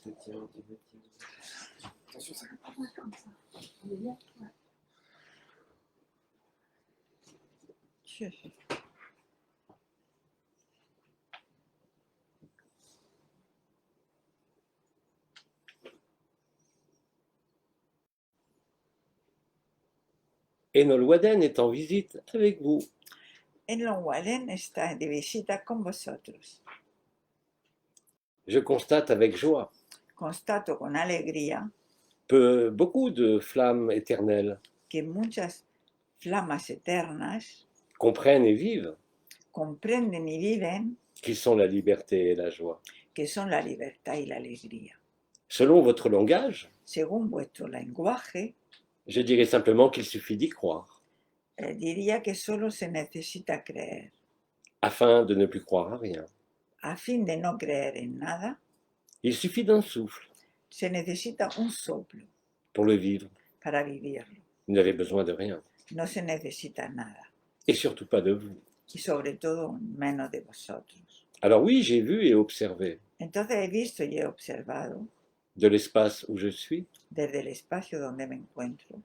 te tiens, tu me tiens. Attention, ça Ah, comme ça. On est bien. Ouais. Enol Waden est en visite avec vous. Enol Waden está de visita con vosotros. Je constate avec joie Constato con alegría beaucoup de flammes éternelles que muchas flamas eternas comprennent et vivent comprenden y viven qu'ils sont la liberté et la joie. que son la libertad y la alegría. Selon votre langage, Según vuestro lenguaje, je dirais simplement qu'il suffit d'y croire, diría que solo se necesita creer. afin de ne plus croire à rien. A fin de no creer en nada, Il suffit d'un souffle se necesita un soplo pour le vivre. para vivirlo. Vous n'avez besoin de rien, No se necesita nada. et surtout pas de vous. Y sobre todo menos de vosotros. Alors oui, j'ai vu et observé Entonces he visto y he observado de l'espace où je suis desde el espacio donde me encuentro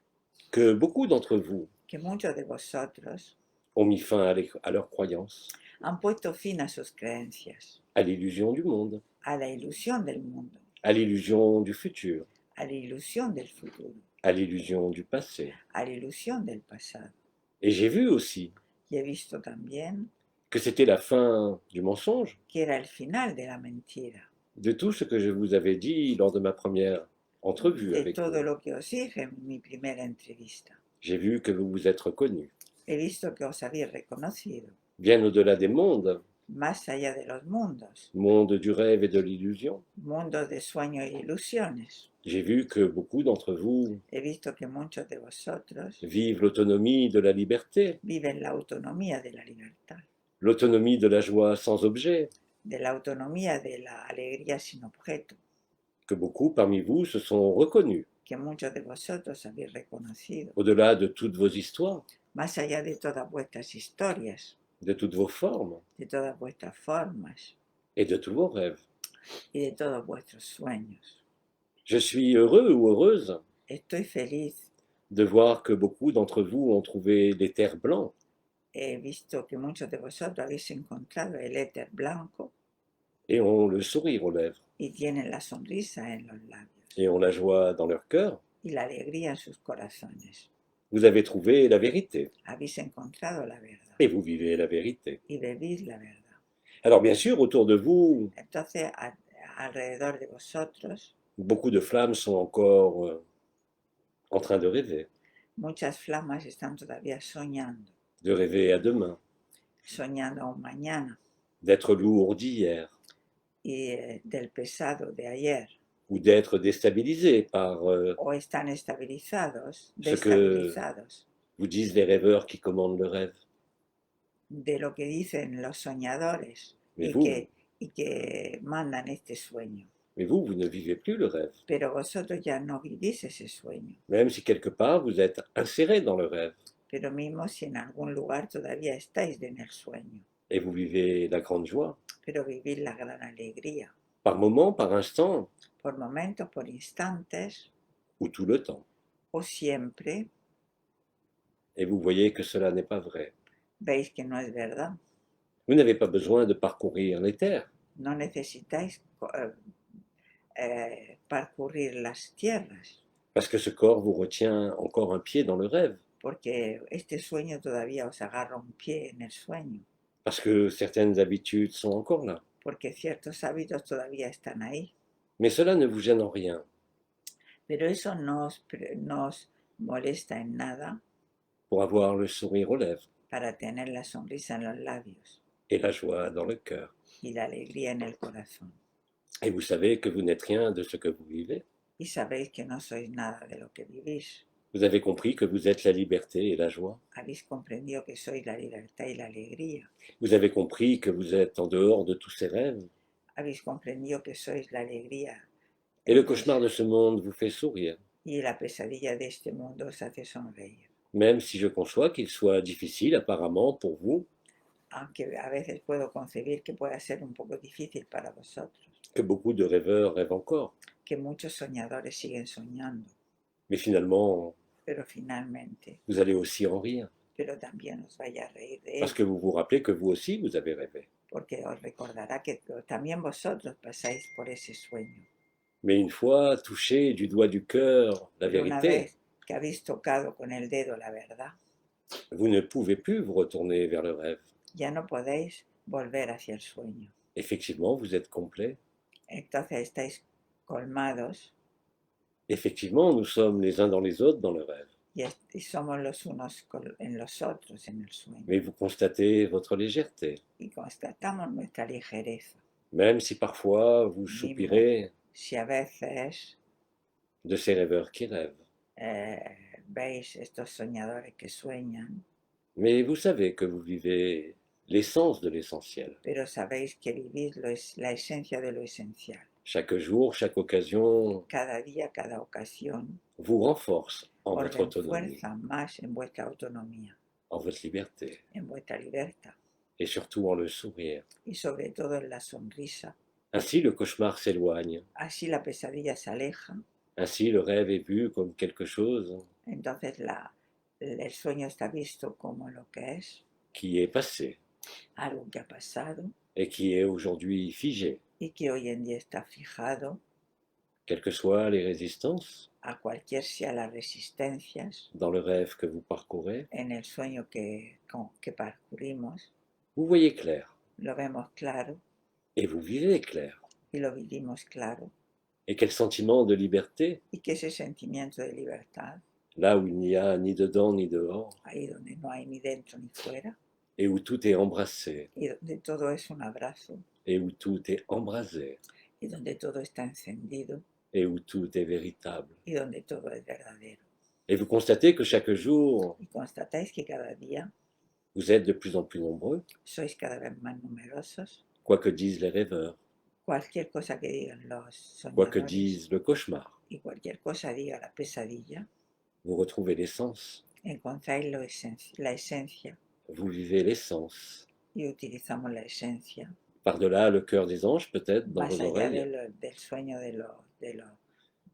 que beaucoup d'entre vous que muchos de vosotros ont mis fin à leurs croyances, han puesto fin a sus creencias, à l'illusion du monde, a la ilusión del mundo, à l'illusion du futur, a la ilusión del futuro, à l'illusion du passé. a la ilusión del pasado. Et j'ai vu aussi Y he visto también que c'était la fin du mensonge, que era el final de la mentira, de tout ce que je vous avais dit lors de ma première entrevue de avec todo vous. lo que os dije en mi primera entrevista. J'ai vu que vous vous êtes reconnus, He visto que os habéis reconocido, bien au-delà des mondes, más allá de los mundos, monde du rêve et de l'illusion. mundos de sueños y ilusiones. J'ai vu que beaucoup d'entre vous He visto que muchos de vosotros vivent l'autonomie de la liberté, viven la autonomía de la libertad, l'autonomie de la joie sans objet, de la autonomía de la alegría sin objeto, que beaucoup parmi vous se sont reconnus, que muchos de vosotros habéis reconocido, au-delà de toutes vos histoires, más allá de todas vuestras historias, de toutes vos formes de todas vuestras formas et de tous vos rêves. y de todos vuestros sueños. Je suis heureux ou heureuse Estoy feliz. de voir que beaucoup d'entre vous ont trouvé l'éther blanc He visto que muchos de vosotros habéis encontrado el éter blanco et ont le sourire aux lèvres y tienen la sonrisa en los labios et ont la joie dans leur cœur. y la alegría en sus corazones. Vous avez trouvé la vérité Habéis encontrado la verdad et vous vivez la vérité. y vivís la verdad. Alors bien sûr, autour de vous, Entonces, alrededor de vosotros, beaucoup de flammes sont encore en train de rêver muchas flamas están todavía à demain, soñando a un mañana d'être lourd d'hier y del pesado de ayer, ou d'être déstabilisé par o están estabilizados, ce que destabilizados vous disent les rêveurs qui commandent le rêve. de lo que dicen los soñadores Mais y que mandan este sueño. vous ne vivez plus le rêve, Pero vosotros ya no vivís ese sueño, même si quelque part vous êtes inséré dans le rêve pero mismo si en algún lugar todavía estáis en el sueño, et vous vivez la grande joie, pero vivís la gran alegría, par moment, par instant por momentos, por instantes ou tout le temps. o siempre. Et vous voyez que cela n'est pas vrai. Veis que no es verdad. Vous n'avez pas besoin de parcourir les terres. No necesitáis parcourir las tierras, Parce que ce corps vous retient encore un pied dans le rêve. porque este sueño todavía os agarra un pie en el sueño, Parce que certaines habitudes sont encore là. porque ciertos hábitos todavía están ahí. Mais cela ne vous gêne en rien. Pero eso no os molesta en nada Pour avoir le sourire aux lèvres para tener la sonrisa en los labios et la joie dans le cœur. y la alegría en el corazón. Et vous savez que vous n'êtes rien de ce que vous vivez. Y sabéis que no sois nada de lo que vivís. Vous avez compris que vous êtes la liberté et la joie. Habéis comprendido que sois la libertad y la alegría. Vous avez compris que vous êtes en dehors de tous ces rêves. Habéis comprendido que sois la alegría. Et le cauchemar de ce monde vous fait sourire. Y la pesadilla de este mundo os hace sonreír. Même si je conçois qu'il soit difficile apparemment pour vous aunque a veces puedo concebir que pueda ser un poco difícil para vosotros, que beaucoup de rêveurs rêvent encore. que muchos soñadores siguen soñando, Mais finalement, pero finalmente, vous allez aussi en rire. pero también os vaya a reír de Parce ello, que vous vous rappelez que vous aussi, vous avez rêvé. porque os recordará que también vosotros pasáis por ese sueño. Mais une fois touché du doigt du cœur la Pero una vérité, vez que habéis tocado con el dedo la verdad, vous ne pouvez plus vous retourner vers le rêve. ya no podéis volver hacia el sueño. Effectivement, vous êtes complet. Entonces estáis colmados Effectivement, nous sommes les uns dans les autres dans le rêve. y somos los unos en los otros en el sueño. Mais vous constatez votre légèreté, Y constatamos nuestra ligereza. même si parfois vous soupirez Si a veces de ces rêveurs qui rêvent. veis estos soñadores que sueñan, Mais vous savez que vous vivez l'essence de l'essentiel. pero sabéis que vivís la esencia de lo esencial. Chaque jour, chaque occasion Cada día, cada ocasión, vous renforce en os votre autonomie, refuerza más en vuestra autonomía, en votre liberté, en vuestra libertad et surtout en le sourire. y sobre todo en la sonrisa. Ainsi, le cauchemar s'éloigne. Así la pesadilla se aleja, Ainsi, le rêve est vu comme quelque chose entonces el sueño está visto como lo que es, qui est passé algo que ha pasado et qui est aujourd'hui figé. y que hoy en día está fijado, Quelles que soient les résistances a cualquier sea las resistencias dans le rêve que vous parcourez, en el sueño que parcourimos, vous voyez clair lo vemos claro et vous vivez clair. y lo vivimos claro, Et quel sentiment de liberté, y que ese sentimiento de libertad, là où il n'y a ni dedans ni dehors, ahí donde no hay ni dentro ni fuera, et où tout est embrassé, y donde todo es un abrazo, et où tout est embrasé, y donde todo está encendido, et où tout est véritable. y donde todo es verdadero. Et vous constatez que chaque jour, Y constatáis que cada día vous êtes de plus en plus nombreux, sois cada vez más numerosos. quoi que disent les rêveurs, Cualquier cosa que digan los quoi que soñadores dise le cauchemar, y cualquier cosa diga la pesadilla, vous retrouvez l'essence, encontráis la esencia vous vivez l'essence. y utilizamos la esencia Par-delà le cœur des anges, peut-être, dans más vos allá oreilles, del sueño del sueño,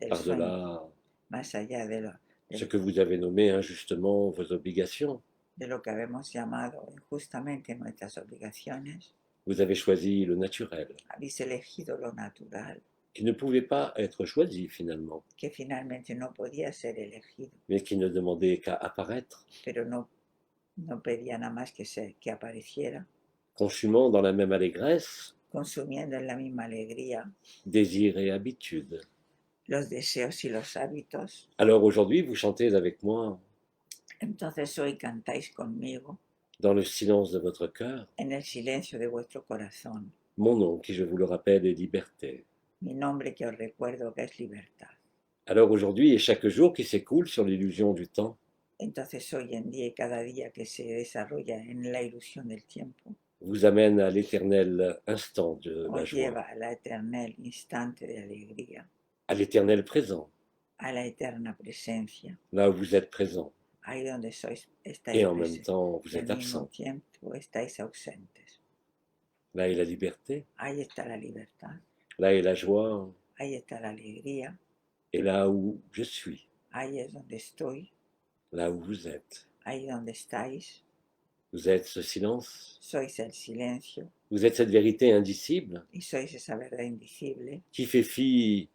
par-delà más allá ce que vous avez nommé injustement vos obligations. de lo que habemos llamado injustamente nuestras obligaciones, Vous avez choisi le naturel, habéis elegido lo natural, qui ne pouvait pas être choisi finalement, que finalmente no podía ser elegido, mais qui ne demandait qu'à apparaître, pero no pedía nada más que apareciera, consumant dans la même allégresse, consumiendo en la misma alegría désir et habitude. los deseos y los hábitos. Alors aujourd'hui, vous chantez avec moi, Entonces hoy cantáis conmigo, dans le silence de votre cœur, en el silencio de vuestro corazón, mon nom, qui, je vous le rappelle, est liberté. mi nombre que os recuerdo que es libertad. Alors aujourd'hui et chaque jour qui s'écoule sur l'illusion du temps, Entonces hoy en día y cada día que se desarrolla en la ilusión del tiempo, vous amène à l'éternel instant de la os joie, lleva al eternel instante de alegría, à l'éternel présent, a la eterna presencia, là où vous êtes présent, ahí donde estáis et en même presentes, temps vous y êtes al mismo absent. tiempo estáis ausentes. Là est la liberté, Ahí está la libertad, là est la joie, ahí está la alegría, et là où je suis, ahí es donde estoy, là où vous êtes. ahí donde estáis, Vous êtes ce silence, sois el silencio vous êtes cette vérité indicible y sois esa verdad invisible qui fait fi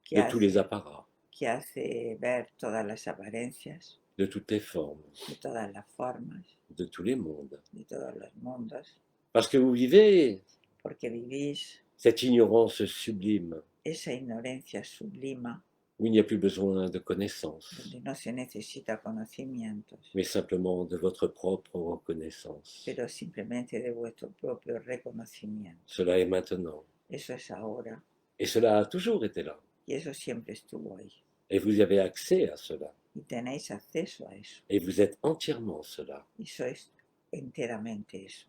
que de tous les hace, apparats, que hace ver todas las apariencias, de toutes les formes, de todas las formas, de tous les mondes. de todos los mundos, Parce que vous vivez porque vivís cette ignorance sublime esa ignorancia sublima où il n'y a plus besoin de connaissances, donde no se necesita conocimientos, mais simplement de votre propre reconnaissance. pero simplemente de vuestro propio reconocimiento. Cela est maintenant. Eso es ahora Et cela a toujours été là. y eso siempre estuvo ahí. Et vous avez accès à cela. Y tenéis acceso a eso Et vous êtes entièrement cela. y sois enteramente eso.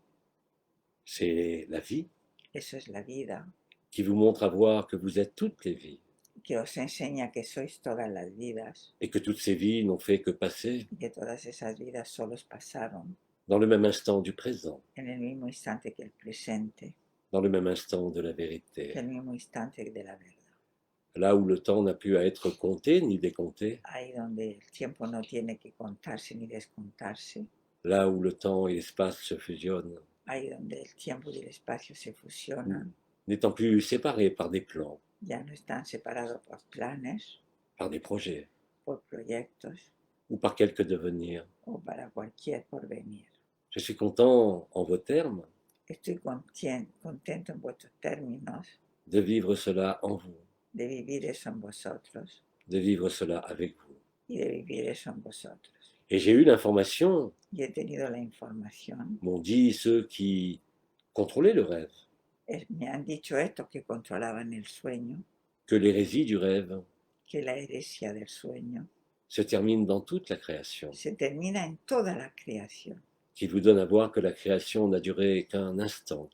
C'est la vie Eso es la vida qui vous montre à voir que vous êtes toutes les vies. que os enseña que sois todas las vidas Et que toutes ces vies n'ont fait que passer. y que todas esas vidas solos pasaron. dans le même instant du présent, en el mismo instante que el presente, dans le même instant de la que vérité. el mismo instante de la verdad. Là où le temps n'a pu être compté ni décompté, Ahí donde el tiempo no tiene que contarse ni descontarse, là où le temps et l'espace se fusionnent, ahí donde el tiempo y el espacio se fusionan, n'étant plus séparés par des plans, ya no están separados por planes, par des projets, por proyectos ou par quelque devenir. o para cualquier porvenir. Je suis content, en vos termes, Estoy contento en vuestros términos de vivre cela en vous, de vivir eso en vosotros de vivre cela avec vous. y de vivir eso en vosotros. Et j'ai eu l'information, Y he tenido la información, m'ont dit ceux qui contrôlaient le rêve, me han dicho estos que controlaban el sueño, que l'hérésie du rêve que la heresia del sueño se termine dans toute la création, se termina en toda la creación, qui vous donne à voir que la création n'a duré qu'un instant.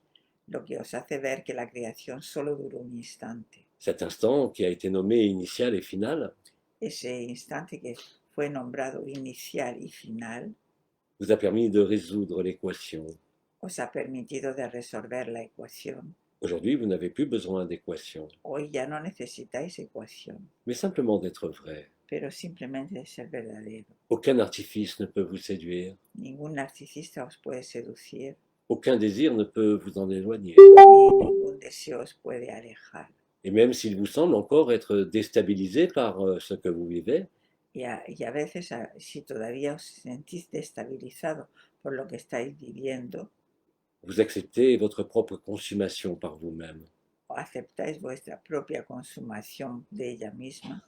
lo que os hace ver que la creación solo duró un instante. Cet instant qui a été nommé initial et final Ese instante que fue nombrado inicial y final vous a permis de résoudre l'équation. os ha permitido de resolver la ecuación. Aujourd'hui, vous n'avez plus besoin d'équation, Hoy ya no necesitáis ecuación, mais simplement d'être vrai. pero simplemente de ser verdadero. Aucun artifice ne peut vous séduire, Ningún narcisista os puede seducir, aucun désir ne peut vous en éloigner. ni ningún deseo os puede alejar. Et même s'il vous semble encore être déstabilisé par ce que vous vivez, Y a veces, si todavía os sentís destabilizado por lo que estáis viviendo, vous acceptez votre propre consommation par vous-même. o aceptáis vuestra propia consumación de ella misma,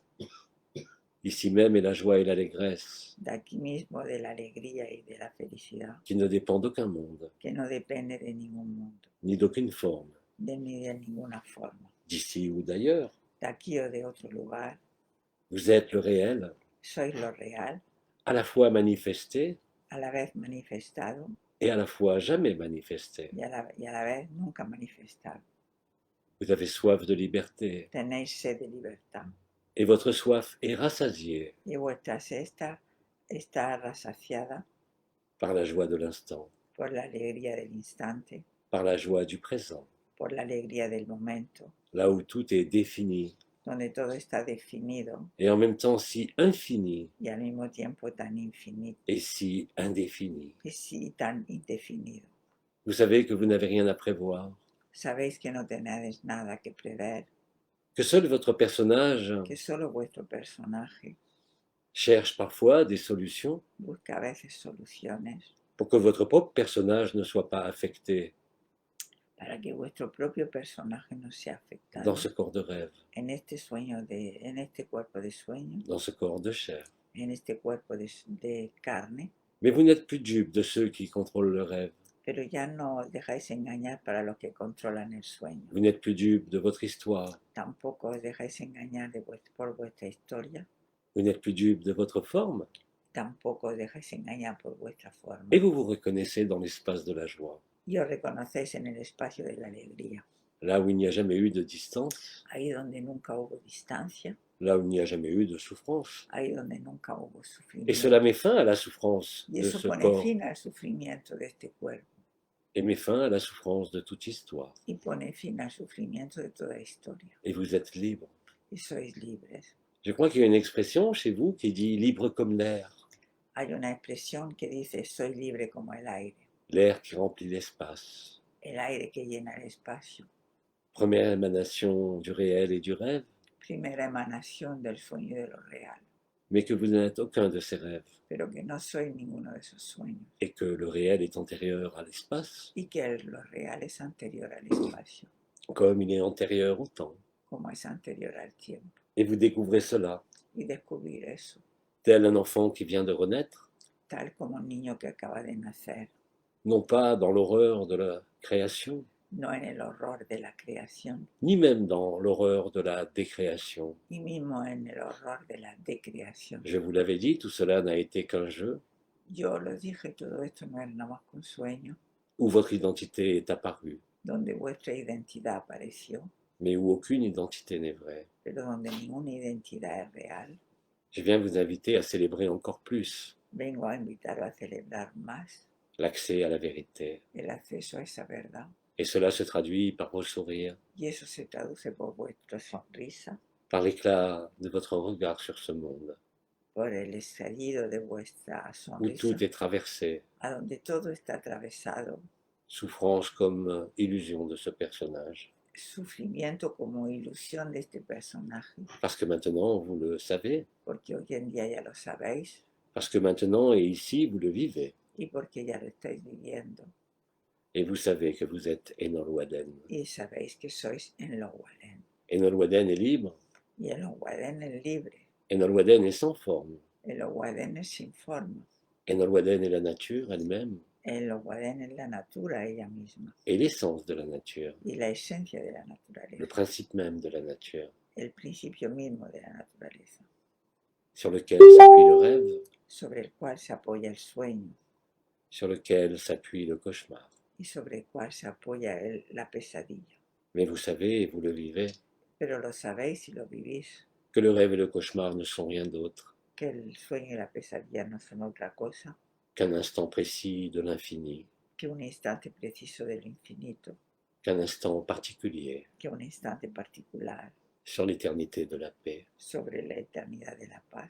Ici même est la joie et l'allégresse, de aquí mismo, de la alegría y de la felicidad, qui ne dépend d'aucun monde, que no depende de ningún mundo, ni d'aucune forme, ni de ninguna forma, d'ici ou d'ailleurs. de aquí o de otro lugar. Vous êtes le réel, Sois lo real, à la fois manifesté a la vez manifestado et à la fois jamais manifesté. y a la vez nunca manifestado. Vous avez soif de liberté, Tenéis sed de libertad et votre soif est rassasiée y vuestra sed está rasaciada par la joie de l'instant, por la alegría del instante, par la joie du présent, por la alegría del momento, là où tout est défini, donde todo está definido et en même temps si infini y al mismo tiempo tan infinito et si indéfini. y sí tan indefinido. Vous savez que vous n'avez rien à prévoir, Sabéis que no tenéis nada que prever, que seul votre personnage que solo vuestro personaje cherche parfois des solutions busca a veces soluciones pour que votre propre personnage ne soit pas affecté para que vuestro propio personaje no sea afectado dans ce corps de rêve, en este en este cuerpo de sueño, dans ce corps de chair. en este cuerpo de carne, Mais vous n'êtes plus dupe de ceux qui contrôlent le rêve. pero ya no os dejáis engañar para los que controlan el sueño. Vous n'êtes plus dupe de votre histoire. Tampoco os dejáis engañar por vuestra historia, Vous n'êtes plus dupe de votre forme. tampoco os dejáis engañar por vuestra forma. Et vous vous reconnaissez dans l'espace de la joie, Y os reconocéis en el espacio de la alegría, là où il n'y a jamais eu de distance, ahí donde nunca hubo distancia, là où il n'y a jamais eu de souffrance. ahí donde nunca hubo Et sufrimiento. cela met fin à la souffrance Y de eso ce pone corps fin al sufrimiento de este cuerpo et met fin à la souffrance de toute histoire. y pone fin al sufrimiento de toda historia. Et vous êtes libre. Y sois libres. Je crois qu'il y a une expression chez vous qui dit libre comme l'air, Hay una expresión que dice soy libre como el l'air qui remplit l'espace. aire que llena el espacio. Première émanation du réel et du rêve, Primera emanación del sueño y de lo real, mais que vous n'êtes aucun de ces rêves pero que no soy ninguno de esos sueños et que le réel est antérieur à l'espace, y que lo real es anterior al espacio, comme il est antérieur au temps. como es anterior al tiempo. Et vous découvrez cela, Y descubrir eso, tel un enfant qui vient de renaître, tal como un niño que acaba de nacer, non pas dans l'horreur de la création, no en el horror de la creación, ni même dans l'horreur de la décréation. y mismo en el horror de la decreación. Je vous l'avais dit, tout cela n'a été qu'un jeu Yo lo dije, todo esto no era nada más que un sueño, où votre identité est apparue, donde vuestra identidad apareció, mais où aucune identité n'est vraie. pero donde ninguna identidad es real. Je viens vous inviter à célébrer encore plus, Vengo a invitaros a celebrar más, l'accès à la vérité. el acceso a esa verdad. Et cela se traduit par vos sourires, Y eso se traduce por vuestra sonrisa, par l'éclat de votre regard sur ce monde, por el estallido de vuestra où sonrisa, tout est traversé, a donde todo está atravesado, souffrance comme illusion de ce personnage. sufrimiento como ilusión de este personaje, Parce que maintenant, vous le savez, porque hoy en día ya lo sabéis parce que maintenant et ici, vous le vivez. y porque ya lo estáis viviendo Et vous savez que vous êtes Enol Waden. y sabéis que sois en lo Waden. Enol Waden est libre, Y el Waden es libre, Enol Waden est sans forme, el Waden es sin forma, Enol Waden est la nature elle-même el Waden es la natura ella misma et l'essence de la nature, y la esencia de la le naturaleza, principe même de la nature, el principio mismo de la naturaleza, sur lequel s'appuie le rêve, sobre el cual se apoya el sueño sur lequel s'appuie le cauchemar. y sobre el cual se apoya la pesadilla. Mais vous savez, et vous le vivez, Pero lo sabéis y lo vivís, que le rêve et le cauchemar ne sont rien d'autre que el sueño y la pesadilla no son otra cosa qu'un instant précis de l'infini, que un instante preciso del infinito, qu'un instant particulier que un instante particular sur l'éternité de la paix. sobre la eternidad de la paz.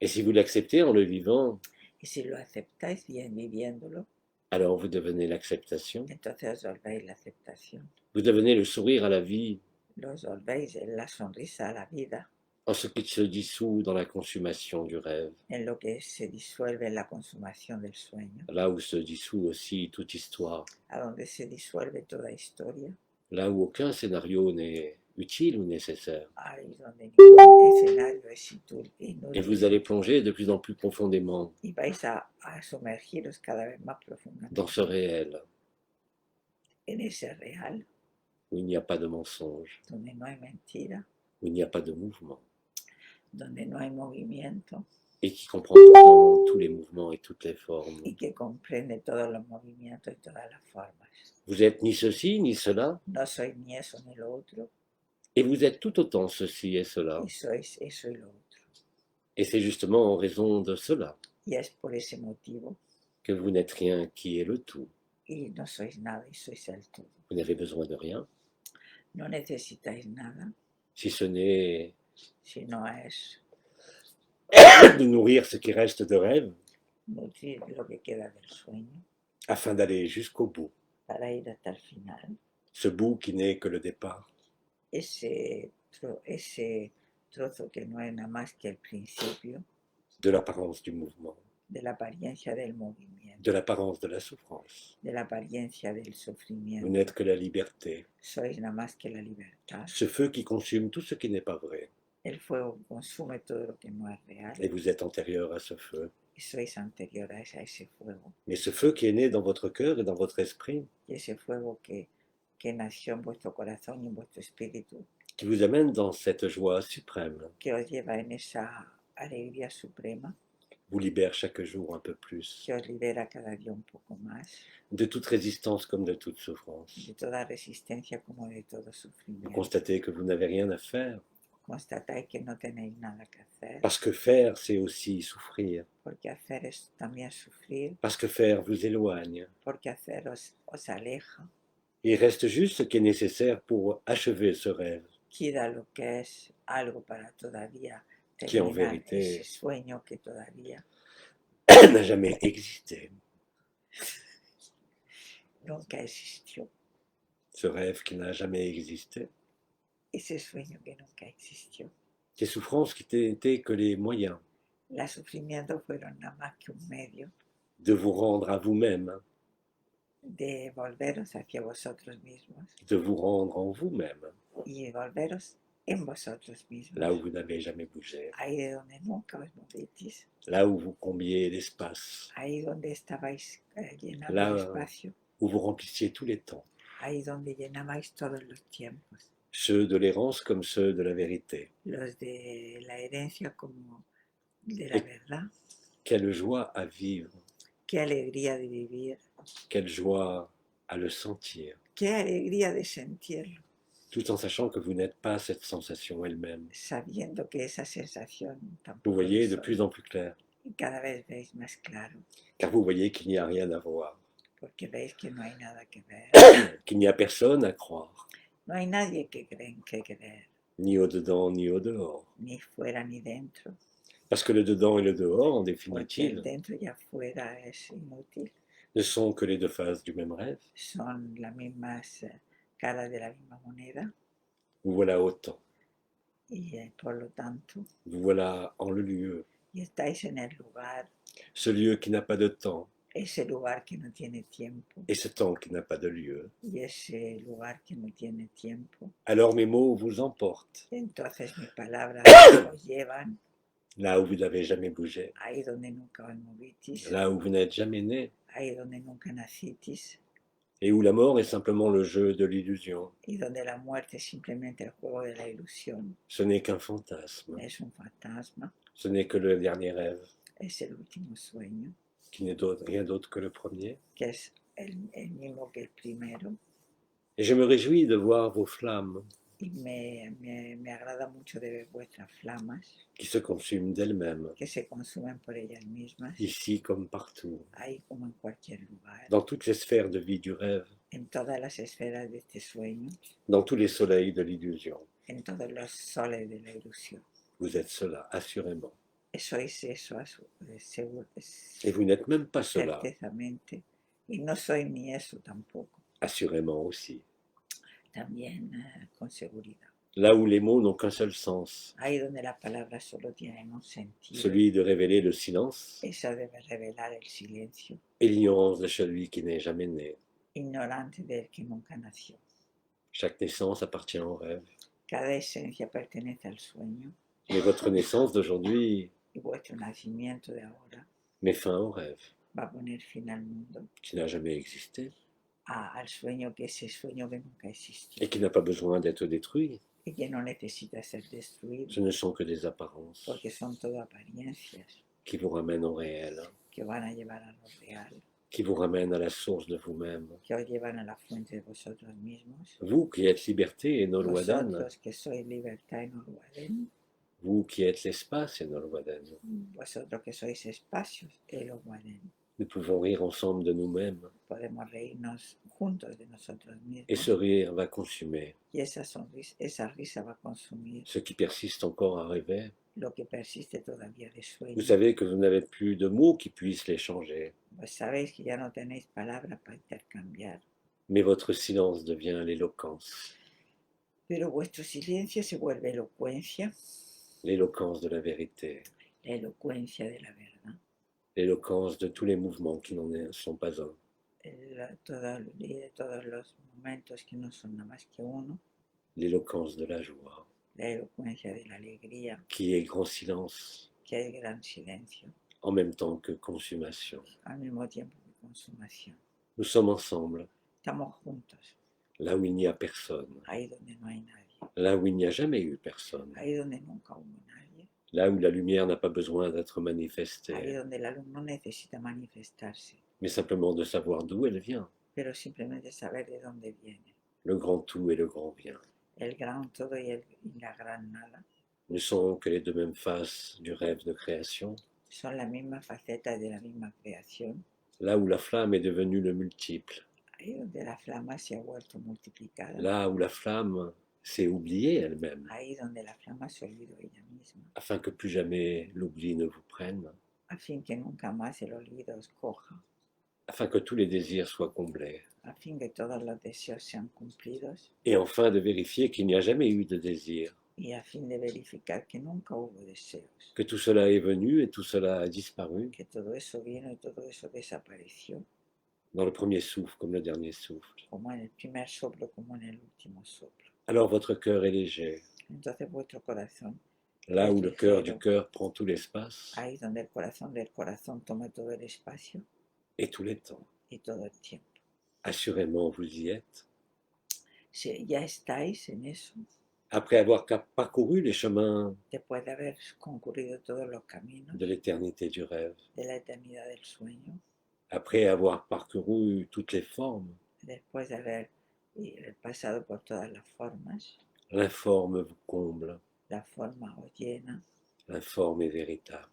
Et si vous l'acceptez en le vivant, Y si lo aceptáis bien viviéndolo, alors vous devenez l'acceptation, entonces os volvéis la aceptación, vous devenez le sourire à la vie, los volvéis en la sonrisa a la vida, en ce qui se dissout dans la consommation du rêve, en lo que se disuelve en la consumación del sueño, là où se dissout aussi toute histoire, a donde se disuelve toda historia, là où aucun scénario n'est utile ou nécessaire. ahí donde ningún escenario es Et vous allez plonger de plus en plus profondément y vais a sumergiros cada vez más profundamente dans ce réel, en ese real, où il n'y a pas de mensonge, donde no hay mentira, où il n'y a pas de mouvement, donde no hay movimiento et qui comprend pourtant tous les mouvements et toutes les formes. y que comprende todos los movimientos y todas las formas. Vous êtes ni ceci ni cela, No sois ni eso ni lo otro, et vous êtes tout autant ceci et cela. y sois eso y lo otro. Et c'est justement en raison de cela Y es por ese motivo, que vous n'êtes rien qui est le tout. y no sois nada y sois el todo. Vous n'avez besoin de rien, No necesitáis nada, si ce n'est si no es de nourrir ce qui reste de rêve, nutrir lo que queda del sueño afin d'aller jusqu'au bout. para ir hasta el final. Ce bout qui n'est que le départ. Ese trozo que no es nada más que el principio De l'apparence du mouvement, de la apariencia del movimiento, de l'apparence de la souffrance. de la apariencia del Vous sufrimiento. n'êtes que la liberté, Sois nada más que la libertad. ce feu qui consume tout ce qui n'est pas vrai. El fuego consume todo lo que no es real Et vous êtes antérieur à ce feu. y sois anterior a ese fuego. Mais ce feu qui est né dans votre cœur et dans votre esprit, Y ese fuego que nació en vuestro corazón y en vuestro espíritu, qui vous amène dans cette joie suprême, que os lleva en esa alegría suprema, vous libère chaque jour un peu plus que os libera cada día un poco más de toute résistance comme de toute souffrance. de toda resistencia como de todo Vous sufrimiento. constatez que vous n'avez rien à faire, Constatáis que no tenéis nada que hacer, parce que faire, c'est aussi souffrir, porque hacer es también sufrir, parce que faire vous éloigne. porque hacer os aleja, Il reste juste ce qui est nécessaire pour achever ce rêve, queda lo que es algo para todavía qui en terminar vérité ese sueño que todavía n'a jamais existé. nunca existió, Ce rêve qui n'a jamais existé. ese sueño que nunca existió. Ces souffrances qui n'étaient que les moyens Los sufrimientos fueron nada más que un medio de vous rendre à vous-même, de volveros hacia vosotros mismos de vous rendre en vous-même, y volveros en vosotros mismos, là où vous n'avez jamais bougé, ahí de donde nunca os movisteis, là où vous combliez l'espace, ahí donde estabais llenando Là, el espacio, où vous remplissiez tous les temps, ahí donde llenabais todos los tiempos, ceux de l'errance comme ceux de la vérité. los de la herencia como de la verdad. Quelle joie à vivre, Qué alegría de vivir, quelle joie à le sentir, qué alegría de sentirlo, tout en sachant que vous n'êtes pas cette sensation elle-même. sabiendo que esa sensación Vous tampoco voyez lo de soy. plus en plus clair, Y cada vez veis más claro, car vous voyez qu'il n'y a rien à voir. porque veis que no hay nada que ver. qu'il n'y a personne à croire, No hay nadie que creen que creer, ni au-dedans ni au-dehors. ni fuera ni dentro, Parce que le dedans et le dehors, en porque el définitive, dentro y afuera es inútil. ne sont que les deux faces du même rêve. Son las mismas caras de la misma moneda Vous voilà autant, y por lo tanto, vous voilà en le lieu, y estáis en el lugar, ce lieu qui n'a pas de temps, ese lugar que no tiene tiempo et ce temps qui n'a pas de lieu. y ese lugar que no tiene tiempo. Alors mes mots vous emportent, Entonces mis palabras os llevan là où vous n'avez jamais bougé, ahí donde nunca os movitis, là où vous n'êtes jamais né, ahí donde nunca nacitis et où la mort est simplement le jeu de l'illusion. y donde la muerte es simplemente el juego de la ilusión, Ce n'est qu'un fantasme, es un fantasma, ce n'est que le dernier rêve, es el último sueño, qui n'est rien d'autre que le premier. que es el mismo que el primero. Et je me réjouis de voir vos flammes Y me agrada mucho de ver vuestras flamas qui se consument d'elles-mêmes, que se consumen por ellas mismas, ici comme partout, ahí como en cualquier lugar, dans toutes les sphères de vie du rêve, en todas las esferas de este sueño, dans tous les soleils de l'illusion. en todos los soles de la ilusión. Vous êtes cela, assurément. Sois eso, Et vous n'êtes même pas cela, certezamente, y no soy ni eso tampoco, assurément aussi. también con seguridad. Là où les mots n'ont qu'un seul sens, Ahí donde las palabras solo tienen un sentido, celui de révéler le silence esa debe revelar el silencio, et l'ignorance de celui qui n'est jamais né. ignorante del que nunca nació. Chaque naissance appartient au rêve. Cada esencia pertenece al sueño Mais votre naissance d'aujourd'hui y vuestro nacimiento de ahora met fin au rêve, va a poner fin al mundo, qui n'a jamais existé al sueño que ese sueño que nunca existió et qui n'a pas besoin d'être détruit. y que no necesita ser destruido Ce ne sont que des apparences porque son todo apariencias qui vous ramènent au réel, que van a llevar a lo real, qui vous ramènent à la source de vous-même. que os llevan a la fuente de vosotros mismos. Vous qui êtes liberté et Nolwadan, Vosotros que sois libertad en Olwaden, vous qui êtes l'espace et Nolwadan, vosotros que sois espacios en Olwaden, nous pouvons rire ensemble de nous-mêmes podemos reírnos juntos de nosotros et ce mismos rire va consumer y esa risa va a consumir ce qui persiste encore à rêver. lo que persiste todavía de sueño. Vous savez que vous n'avez plus de mots qui puissent les changer, Pues sabéis que ya no tenéis palabras para intercambiar, mais votre silence devient l'éloquence, pero vuestro silencio se vuelve elocuencia, l'éloquence de la vérité, la elocuencia de la verdad, l'éloquence de tous les mouvements qui n'en sont pas un, de todos los momentos que no son nada más que uno, l'éloquence de la joie, la elocuencia de la alegría, qui est grand silence que hay gran silencio, en même temps que consommation. al mismo tiempo que consumación. Nous sommes ensemble, Estamos juntos, là où il n'y a personne, ahí donde no hay nadie, là où il n'y a jamais eu personne, ahí donde nunca hubo nadie, là où la lumière n'a pas besoin d'être ahí manifestée, donde la luz no necesita manifestarse, mais simplement de savoir d'où elle vient. pero simplemente saber de dónde viene. Le grand tout et le grand rien El gran todo y la gran nada ne sont que les deux mêmes faces du rêve de création, son la misma faceta de la misma creación, là où la flamme est devenue le multiple, ahí donde la flama se ha vuelto multiplicada, là où la flamme s'est oubliée elle-même, ahí donde la flama se olvidó ella misma, afin que plus jamais l'oubli ne vous prenne, a fin que nunca más el olvido os coja, afin que tous les désirs soient comblés, a fin que todos los deseos sean cumplidos et enfin de vérifier qu'il n'y a jamais eu de désir, y a fin de verificar que nunca hubo deseos, que tout cela est venu et tout cela a disparu que todo eso vino y todo eso desapareció, dans le premier souffle comme le dernier souffle. como en el primer soplo como en el último soplo. Alors votre cœur est léger, Entonces vuestro corazón, là où le cœur du cœur prend tout l'espace ahí donde el corazón del corazón toma todo el espacio et tous les temps. y todo el tiempo. Assurément, vous y êtes. Si ya estáis en eso, Après avoir parcouru les chemins después de haber concurrido todos los caminos de l'éternité du rêve, de la eternidad del sueño, après avoir parcouru toutes les formes, después de haber pasado por todas las formas, l'informe vous comble, la forma os llena, l'informe est véritable.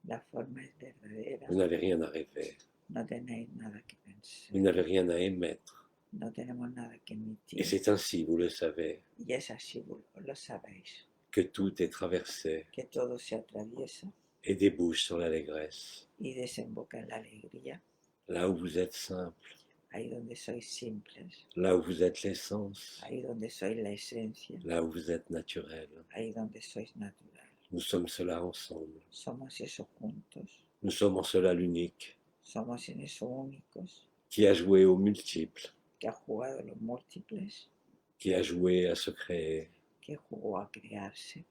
la forma es verdadera, Vous n'avez rien à rêver. no tenéis nada que vous pensar, n'avez rien à émettre. no tenemos nada que Et emitir. c'est ainsi, vous le savez, Y es así, lo sabéis, que tout est traversé que todo se atraviesa et débouche sur l'allégresse. y desemboca en la alegría, Là où vous êtes simple, ahí donde sois simples, là où vous êtes l'essence, ahí donde sois la esencia, là où vous êtes naturel. ahí donde sois natural. Nous sommes cela ensemble. Somos eso juntos, Nous sommes en cela l'unique, somos en eso únicos, qui a joué aux multiples, que ha jugado los múltiples, qui a joué à se créer, que jugó a crearse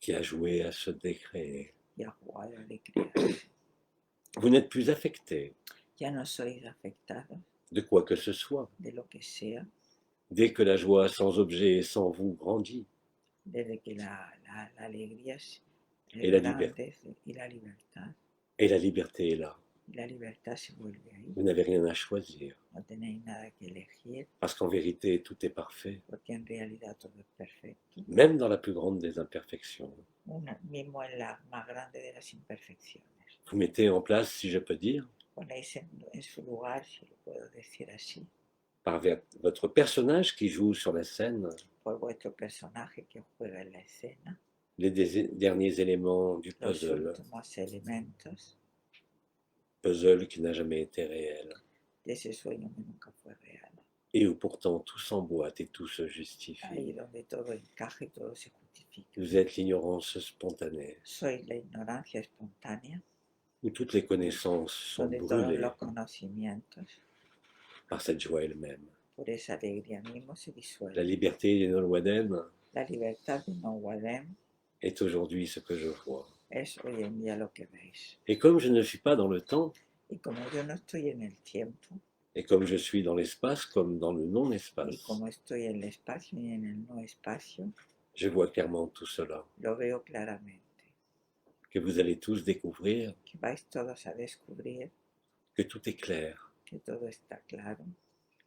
qui a joué à se décréer. y ha jugado a decrearse. Vous n'êtes plus affecté Ya no sois afectados de quoi que ce soit, de lo que sea, dès que la joie sans objet et sans vous grandit, desde que la alegría es Et la grande y la libertad. et la liberté est là. Y la libertad se vuelve ahí. Vous n'avez rien à choisir, No tenéis nada que elegir, parce qu'en vérité, tout est parfait, porque en realidad todo es perfecto. même dans la plus grande des imperfections. Mismo en la más grande de las imperfecciones. Vous mettez en place, si je peux dire, Ponéis en su lugar, si lo puedo decir así, par votre personnage qui joue sur la scène, por vuestro personaje que juega en la escena, les derniers éléments du los puzzle, últimos elementos puzzle qui n'a jamais été réel, de ese sueño que nunca fue real. et où pourtant tout s'emboîte et tout se Ahí justifie. donde todo encaja y todo se justifica. Vous êtes l'ignorance spontanée, Sois la ignorancia espontánea, où toutes les connaissances sont donde todos brûlées los conocimientos, par cette joie elle-même. por esa alegría mismo, se La disuelven. liberté de Nolwenn La libertad de No Wadem est aujourd'hui ce que je vois. es hoy en día lo que veis. Et comme je ne suis pas dans le temps, Y como yo no estoy en el tiempo, et comme je suis dans l'espace comme dans le y non-espace, como estoy en el espacio y en el no espacio, je vois clairement tout cela, lo veo claramente. que vous allez tous découvrir Que vais todos a descubrir que tout est clair, que todo está claro,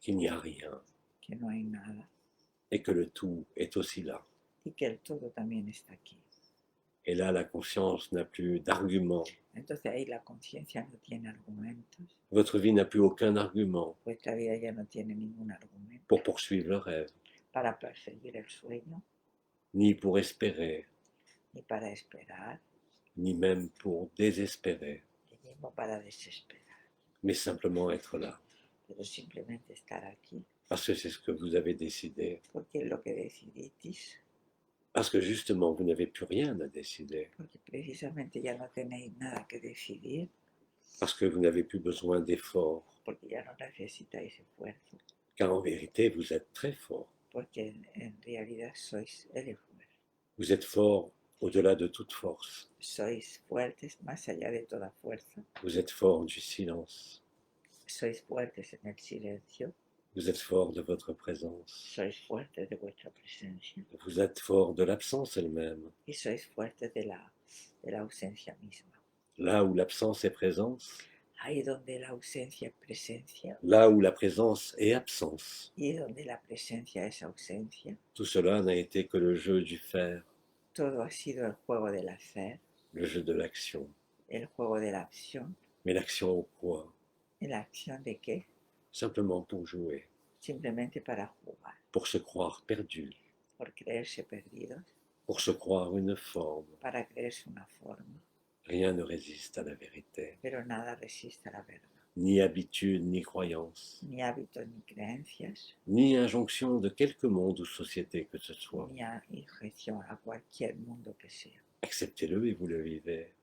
qu'il n'y a rien, que no hay nada et que le tout est aussi là. y que el todo también está aquí. Et là, la conscience n'a plus d'argument. Entonces ahí la conciencia no tiene argumentos, Votre vie n'a plus aucun argument vuestra vida ya no tiene ningún argumento pour poursuivre le rêve, para perseguir el sueño, ni pour espérer, ni para esperar, ni même pour désespérer, ni mismo para desesperar, mais simplement être là, pero simplemente estar aquí, parce que c'est ce que vous avez décidé, porque es lo que deciditis, parce que justement, vous n'avez plus rien à décider, porque precisamente ya no tenéis nada que decidir, parce que vous n'avez plus besoin d'efforts, porque ya no necesitáis esfuerzo, car en vérité, vous êtes très fort. porque en realidad sois el esfuerzo. Vous êtes fort au-delà de toute force. Sois fuertes más allá de toda fuerza, Vous êtes fort du silence. sois fuertes en el silencio, Vous êtes fort de votre présence. sois fuertes de vuestra presencia Vous êtes fort de l'absence elle-même. y sois fuertes de la ausencia misma. Là où l'absence est présence, Ahí donde la ausencia es presencia là où la présence est absence, y donde la presencia es ausencia, tout cela n'a été que le jeu du faire, todo ha sido el juego del hacer, le jeu de l'action. el juego de la acción. Mais l'action au quoi? ¿En la acción de qué? Simplement pour jouer, Simplemente para jugar, pour se croire perdu, por creerse perdidos, pour se croire une forme. para creerse una forma, Rien ne résiste à la vérité, pero nada resiste a la verdad. ni habitude, ni croyance, Ni hábitos ni creencias, ni injonction de quelque monde ou société que ce soit. ni a injeción a cualquier mundo que sea. Acceptez-le et vous le vivez.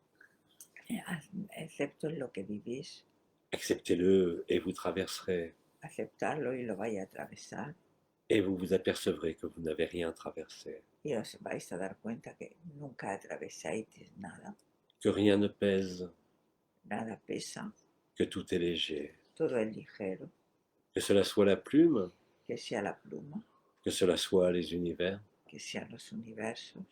Excepto en lo que vivís, Acceptez-le et vous traverserez. aceptarlo y lo vais a atravesar Et vous vous apercevrez que vous n'avez rien traversé, y os vais a dar cuenta que nunca atravesáis nada, que rien ne pèse, nada pesa, que tout est léger. todo es ligero, Que cela soit la plume, que sea la pluma, que cela soit les univers. que sean los universos,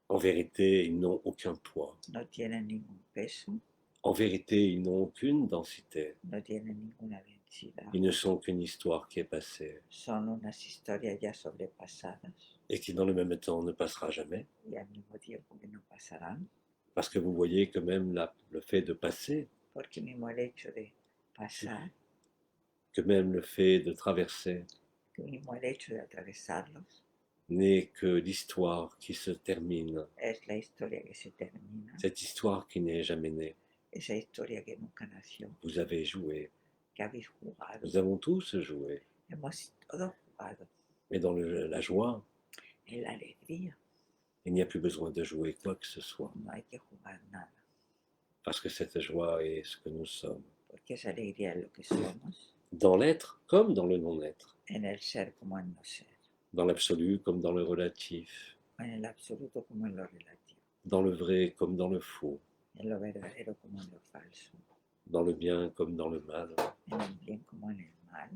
En vérité, ils n'ont aucun poids. no tienen ningún peso, En vérité, ils n'ont aucune densité. no tienen ninguna densidad, Ils ne sont qu'une histoire qui est passée son unas historias ya sobrepasadas et qui, dans le même temps, ne passera jamais. y al mismo tiempo que no pasarán, Parce que vous voyez que même le fait de passer porque mismo el hecho de pasar, que même le fait de traverser que mismo el hecho de atravesarlos n'est que l'histoire qui se termine, es la historia que se termina, cette histoire qui n'est jamais née. esa historia que nunca nació, Vous avez joué, que habéis jugado. nous avons tous joué, Hemos todos jugado mais dans la joie, en la alegría. il n'y a plus besoin de jouer quoi que ce soit, No hay que jugar nada, parce que cette joie est ce que nous sommes, porque esa alegría es lo que somos, dans l'être comme dans le non-être, en el ser como en no ser, dans l'absolu comme dans le relatif, en el absoluto como en lo relativo, dans le vrai comme dans le faux, en lo verdadero como en lo falso, dans le bien comme dans le mal, en el bien como en el mal,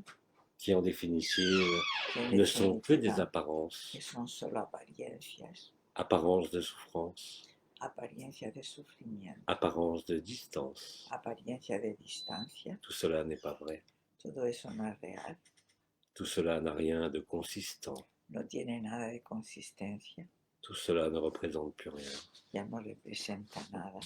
qui en définitive que en ne sont que des definitiva apparences, que son solo apariencias, apparences de souffrance, apariencias de sufrimiento, apparences de distance. apariencia de distancia. Tout cela n'est pas vrai. Todo eso no es real, Tout cela n'a rien de consistant. no tiene nada de consistencia, Tout cela ne représente plus rien. ya no representa nada,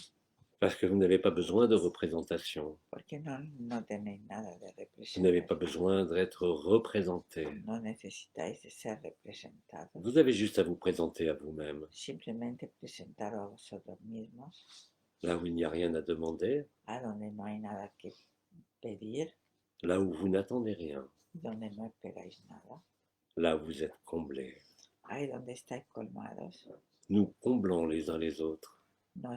Parce que vous n'avez pas besoin de représentation. porque no tenéis nada de Vous n'avez pas representación, besoin d'être représenté. no necesitáis de ser representados, Vous avez juste à vous présenter à vous-même. simplemente presentaros a vosotros mismos, Là où il n'y a rien à demander, a donde no hay nada que pedir, là où vous n'attendez rien, donde no esperáis nada, là où vous êtes comblés. ahí donde estáis colmados, Nous comblons les uns les autres nos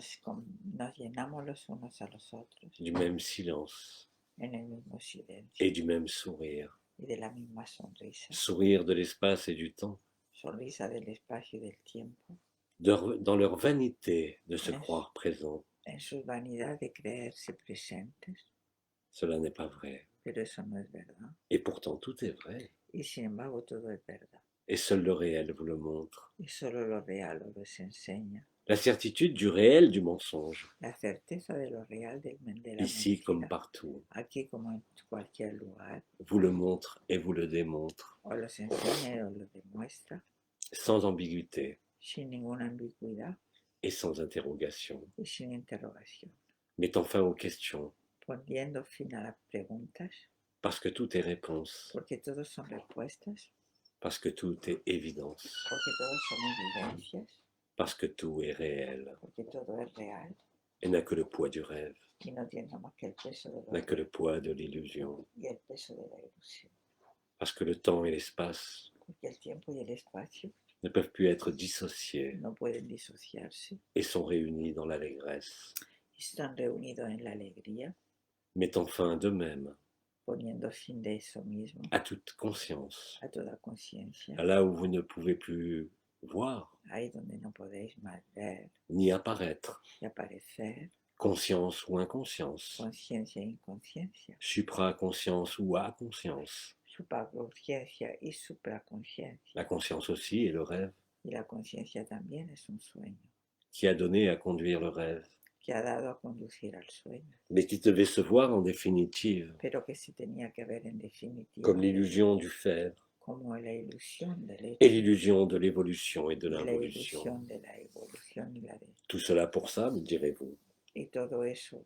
llenamos los unos a los otros du même silence en el mismo silencio et du même sourire. y de la misma sonrisa, Sourire de l'espace et du temps, sonrisa del espacio y del tiempo, dans leur vanité de se Yes. croire présents. en su vanidad de creerse presentes, Cela n'est pas vrai. pero eso no es verdad. Et pourtant, tout est vrai. Y sin embargo todo es verdad. Et seul le réel vous le montre. Y solo lo real os los enseña. La certitude du réel du mensonge, La certeza de lo real de la ici comme mentira, partout, aquí como en cualquier lugar, vous le montre et vous le démontre, os los enseña y os lo demuestra, sans ambiguïté sin ninguna ambigüedad et sans interrogation, y sin interrogación, mettant fin aux questions, poniendo fin a las preguntas, parce que tout est réponse, porque todos son respuestas, parce que tout est évidence, porque todos son evidencias, parce que tout est réel porque todo es real et n'a que le poids du rêve, y no tiene más que el peso de n'a lo que le poids de l'illusion, y el peso de la ilusión, parce que le temps et l'espace porque el tiempo y el espacio ne peuvent plus être dissociés no pueden disociarse et sont réunis dans l'allégresse, y están reunidos en la alegría, mettant fin d'eux-mêmes poniendo fin de eso mismo à toute conscience, a toda conciencia, à là où vous ne pouvez plus voir ahí donde no podéis más ver ni apparaître, y aparecer, conscience ou inconscience, conciencia e inconsciencia, supraconscience ou inconscience. supraconciencia y supraconsciencia. La conscience aussi est le rêve Y la conciencia también es un sueño qui a donné à conduire le rêve, que ha dado a conducir al sueño, mais qui devait se voir en définitive pero que se tenía que ver en definitiva comme l'illusion du faire como la ilusión del et hecho l'illusion de l'évolution et de y la l'involution. ilusión de la evolución y la de... Tout cela pour ça, me direz-vous. Y todo eso,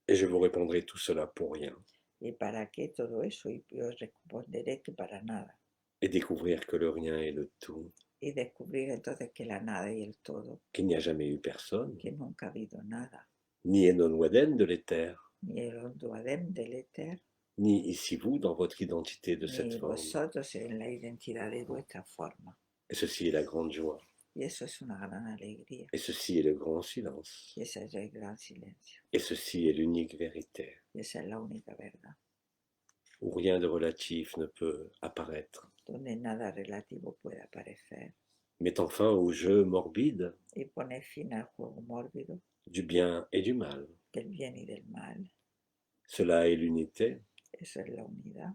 Et je vous répondrai tout cela pour rien. ¿y para qué todo eso? Y os responderé que para nada. Et découvrir que le rien est le tout, Y descubrir entonces que la nada y el todo, qu'il n'y a jamais eu personne, que nunca ha habido nada, ni Enon Waden de l'éther, ni el Onduadem del éter, ni ici vous dans votre identité de cette ni forme. vosotros en la identidad de vuestra forma. Et ceci est la grande joie. Y eso es una gran alegría. Et ceci est le grand silence. Y ese es el gran silencio. Et ceci est l'unique vérité, Y esa es la única verdad, où rien de relatif ne peut apparaître, donde nada relativo puede aparecer. mettant fin au jeu morbide Y pone fin al juego mórbido du bien et du mal. del bien y del mal. Cela est l'unité, Eso es la unidad,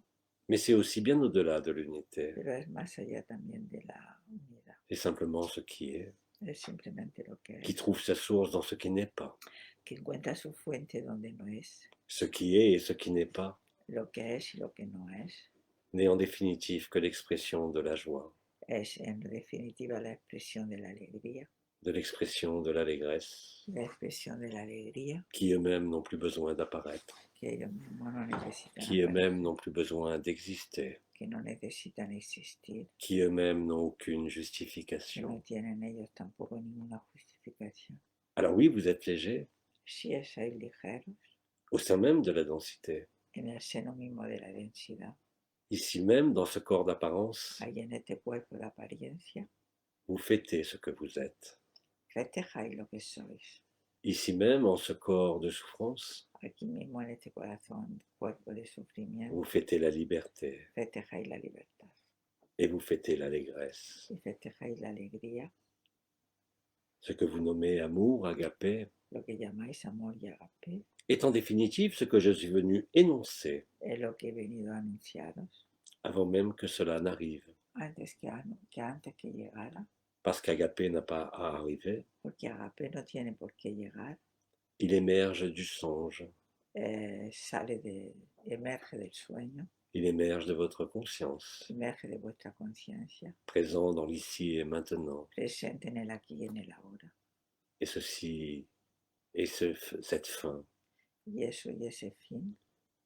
mais c'est aussi bien au-delà de l'unité. pero es más allá también de la unidad. C'est simplement ce qui est, Es simplemente lo que qui es, trouve sa source dans ce qui n'est pas. que encuentra su fuente donde no es, Ce qui est et ce qui n'est pas lo que es y lo que no es. n'est en définitive que l'expression de la joie. Es en definitiva la expresión de la alegría, de l'expression de l'allégresse, la expresión de la alegría, qui eux-mêmes n'ont plus besoin d'apparaître, que ellos mismos no necesitan qui eux-mêmes aparecer, n'ont plus besoin d'exister, que no necesitan existir, qui eux-mêmes n'ont aucune que no justification. tienen ellos tampoco ninguna justificación. Alors oui, vous êtes léger, Si sois ligeros, au sein même de la densité, en el seno mismo de la densidad, ici même dans ce corps d'apparence, ahí en este cuerpo de apariencia, vous fêtez ce que vous êtes. festejáis lo que sois. Ici même, en ce corps de souffrance, Aquí mismo en este corazón, cuerpo de sufrimiento, vous fêtez la liberté festejáis la libertad et vous fêtez l'allégresse. y festejáis la alegría, Ce que vous nommez amour, agapé, lo que llamáis amor y agape, est en définitive ce que je suis venu énoncer es lo que he venido a anunciaros avant même que cela n'arrive. antes que llegara, Parce qu'agapé n'a pas à arriver, porque agape no tiene por qué llegar, il émerge du songe, emerge del sueño, il émerge de votre conscience, emerge de vuestra conciencia, présent dans l'ici et maintenant. presente en el aquí y en el ahora. Et ceci, cette fin, Y eso y ese fin,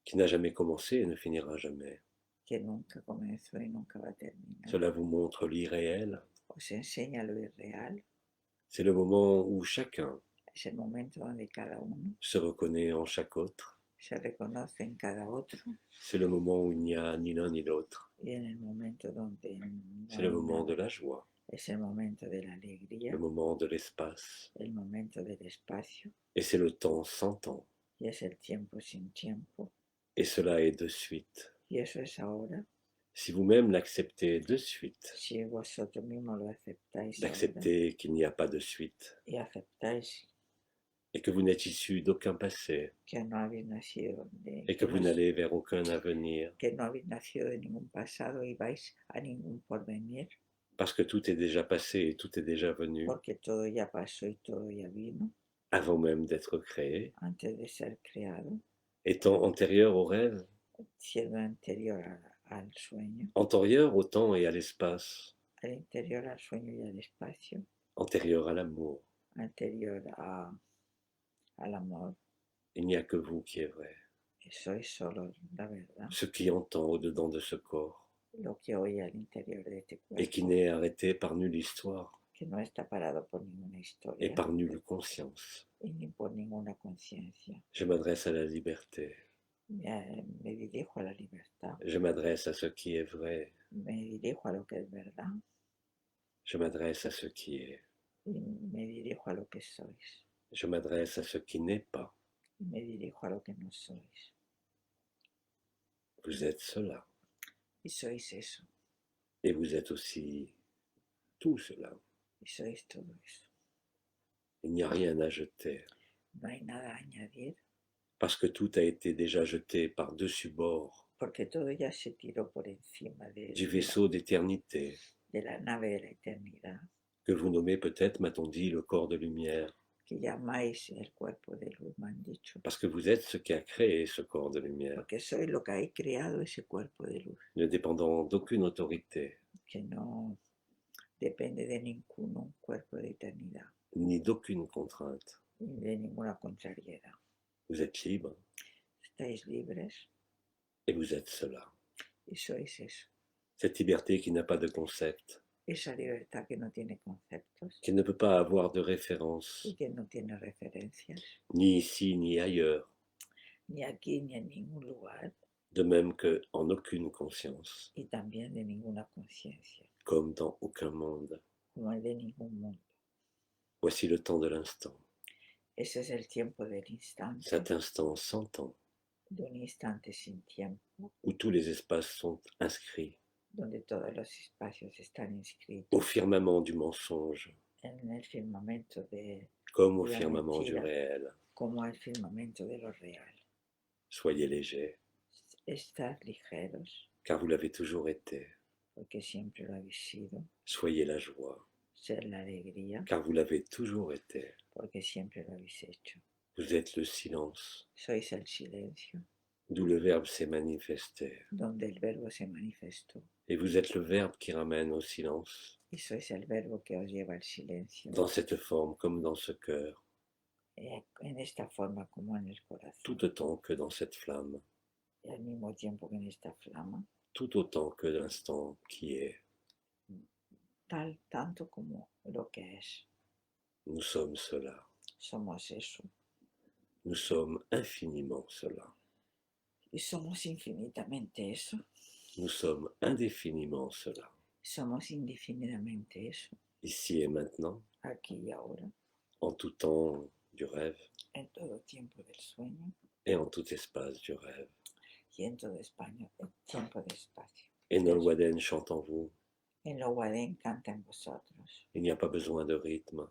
qui n'a jamais commencé et ne finira jamais. que nunca comenzó y nunca va a terminar, Cela vous montre l'irréel. os enseña lo irreal. C'est le moment où chacun Es el momento donde cada uno se reconnaît en chaque autre. se reconoce en cada otro C'est le moment où il n'y a ni l'un ni l'autre. y en el momento donde no C'est le hay moment de nada. la joie, Es el momento de la alegría, le moment de l'espace. el momento del espacio Et c'est le temps sans temps. y es el tiempo sin tiempo. Et cela est de suite. Y eso es ahora. Si vous-même l'acceptez de suite, Si vosotros mismos lo aceptáis ahora d'accepter qu'il n'y a pas de suite, y aceptáis et que vous n'êtes issu d'aucun passé, que no habéis nacido et que vous n'allez vers aucun avenir, que no habéis nacido de ningún pasado y vais a ningún porvenir, parce que tout est déjà passé et tout est déjà venu, porque todo ya pasó y todo ya vino avant même d'être créé, antes de ser creado, étant antérieur au rêve, siendo anterior al sueño, antérieur au temps et à l'espace, al interior al sueño y al espacio, antérieur à l'amour. anterior al amor, Il n'y a que vous qui est vrai, que sois solo la verdad, ce qui entend au-dedans de ce corps, lo que oye al interior de este et qui cuerpo, n'est arrêté par nulle histoire que no está parado por ninguna et historia par nulle conscience. y ni por ninguna conciencia. Je m'adresse à la liberté, Me dirijo a la libertad, je m'adresse à ce qui est vrai, me dirijo a lo que es verdad je m'adresse à ce qui est, y me dirijo a lo que sois je m'adresse à ce qui n'est pas. y me dirijo a lo que no sois. Vous êtes cela, Y sois eso, et vous êtes aussi tout cela. y sois todo eso. Il n'y a rien à jeter, No hay nada a añadir parce que tout a été déjà jeté par-dessus bord porque todo ya se tiró por encima du vaisseau d'éternité, de la nave de la eternidad, que vous nommez peut-être, m'a-t-on dit, le corps de lumière, que llamáis el cuerpo de luz, me han dicho, parce que vous êtes ce qui a créé ce corps de lumière, porque sois lo que hay creado ese cuerpo de luz, ne dépendant d'aucune autorité, que no depende de ningún cuerpo de eternidad, ni d'aucune contrainte. ni de ninguna contrariedad. Vous êtes libre, Estáis libres et vous êtes cela. y sois eso. Cette liberté qui n'a pas de concept, Esa libertad que no tiene conceptos qui ne peut pas avoir de référence, y que no tiene referencias, ni ici ni ailleurs, ni aquí ni en ningún lugar, de même qu'en aucune conscience, y también de ninguna conciencia, comme dans aucun monde. como el de ningún mundo. Voici le temps de l'instant, Ese es el tiempo del instante, cet instant sans temps, de un instante sin tiempo, où tous les espaces sont inscrits donde todos los espacios están inscritos au firmament du mensonge, en el firmamento de, comme au La firmament du mentira. réel. como el firmamento de lo real. Soyez légers, Estad ligeros, car vous l'avez toujours été. porque siempre lo habéis sido. Soyez la joie, Ser la alegría, car vous l'avez toujours été. porque siempre lo habéis hecho. Vous êtes le silence, Sois el silencio, d'où le Verbe s'est manifesté. donde el verbo se manifestó. Et vous êtes le Verbe qui ramène au silence, y sois el verbo que os lleva al silencio, dans cette forme comme dans ce cœur, en esta forma como en el corazón, tout autant que dans cette flamme, y al mismo tiempo que en esta flama, tout autant que l'instant qui est. tanto como lo que es. Nous sommes cela. Somos eso. Nous sommes infiniment cela. Y somos infinitamente eso. Nous sommes indéfiniment cela. Somos indefinidamente eso. Ici et maintenant, Aquí y ahora. en tout temps du rêve En todo tiempo del sueño. et en tout espace du rêve. Y en todo tiempo de espacio. Et Nolwaden chante en vous. En lo Guadén canta en vosotros. Il n'y a pas besoin de rythme.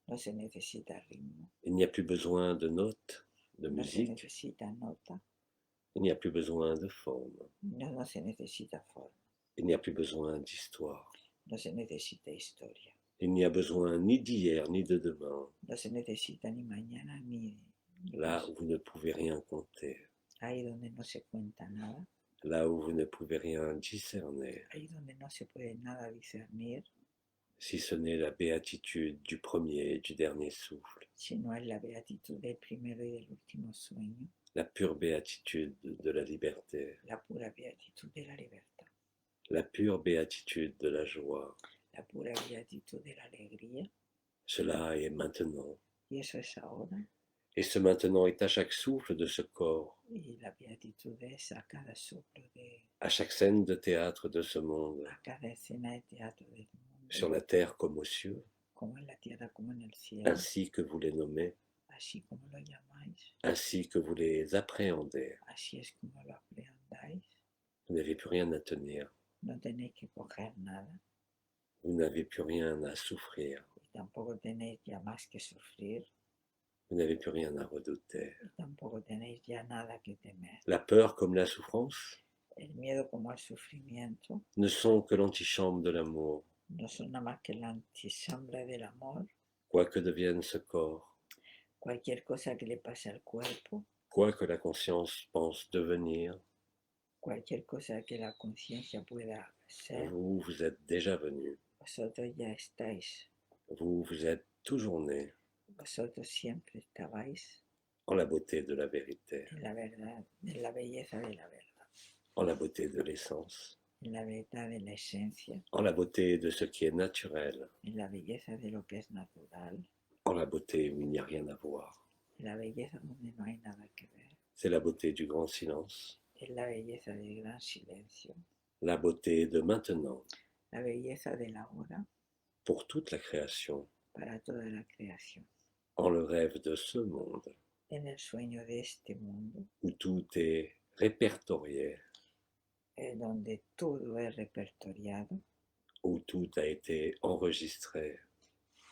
No se necesita ritmo. Il n'y a plus besoin de notes, de No se musique. necesita nota. Il n'y a plus besoin de forme. No se necesita forma. Il n'y a plus besoin d'histoire. No se necesita historia. Il n'y a besoin ni d'hier ni de demain. No se necesita ni mañana ni Là où vous ne pouvez rien compter. ahí donde no se cuenta nada. Là où vous ne pouvez rien discerner. Ahí donde no se puede nada discernir. Si ce n'est la béatitude du premier et du dernier souffle. Si no es la beatitud del primero y del último sueño. La pure béatitude de la liberté. La pura beatitud de la libertad. La pure béatitude de la joie. La pura beatitud de la alegría. Cela est maintenant. Y eso es ahora. Et ce maintenant est à chaque souffle de ce corps, Y la beatitud es a cada soplo à chaque scène de théâtre de ce monde, a cada escena de teatro del mundo. sur la terre comme aux cieux, Como en la tierra, como en el cielo. ainsi que vous les nommez, Así como lo llamáis. ainsi que vous les appréhendez. Así es como lo aprehendáis. Vous n'avez plus rien à tenir, No tenéis que coger nada. vous n'avez plus rien à souffrir, Y tampoco tenéis ya más que sufrir. vous n'avez plus rien à redouter. Y tampoco tenéis ya nada que temer. La peur comme la souffrance El miedo como el sufrimiento ne sont que l'antichambre de l'amour, no son nada más que la antisombra del amor. quoi que devienne ce corps, Cualquier cosa que le pase al cuerpo, quoi que la conscience pense devenir, cualquier cosa que la conciencia pueda ser, vous, vous êtes déjà venu, vosotros ya estáis. vous, vous êtes toujours né Vosotros siempre estabais en la beauté de la vérité, en la verdad, en la belleza de la verdad, en la beauté de l'essence, en la verdad de la esencia, en la beauté de ce qui est naturel, en la belleza de lo que es natural, en la beauté où il n'y a rien à voir. en la belleza donde no hay nada que ver, C'est la beauté du grand silence, en la belleza del gran silencio, la beauté de maintenant, la belleza de la hora pour toute la création, para toda la creación, en le rêve de ce monde, en el sueño de este mundo, où tout est répertorié, donde todo es repertoriado, où tout a été enregistré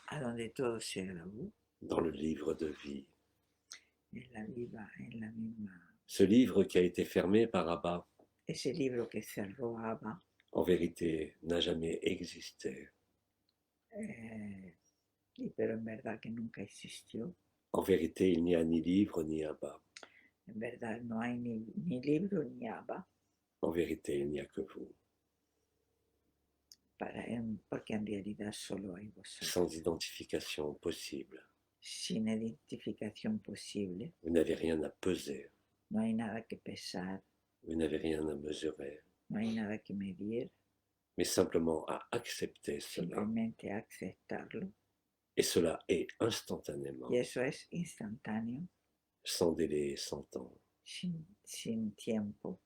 a donde todo se grabó, dans le livre de vie. en la misma, Ce livre qui a été fermé par Abba, ese libro que cerró Abba, en vérité, n'a jamais existé. pero en verdad que nunca existió. En vérité, il n'y a ni livre ni Abba. En verdad no hay ni libro ni Abba, En vérité, il n'y a que vous. porque en realidad solo hay vosotros. Sans identification possible. Sin identificación posible, Vous n'avez rien à peser. no hay nada que pesar, Vous n'avez rien à mesurer. no hay nada que medir, Mais simplement à accepter cela. simplemente aceptarlo. Et cela est instantanément, Y eso es instantáneo, sans délai, sans temps. sin tiempo.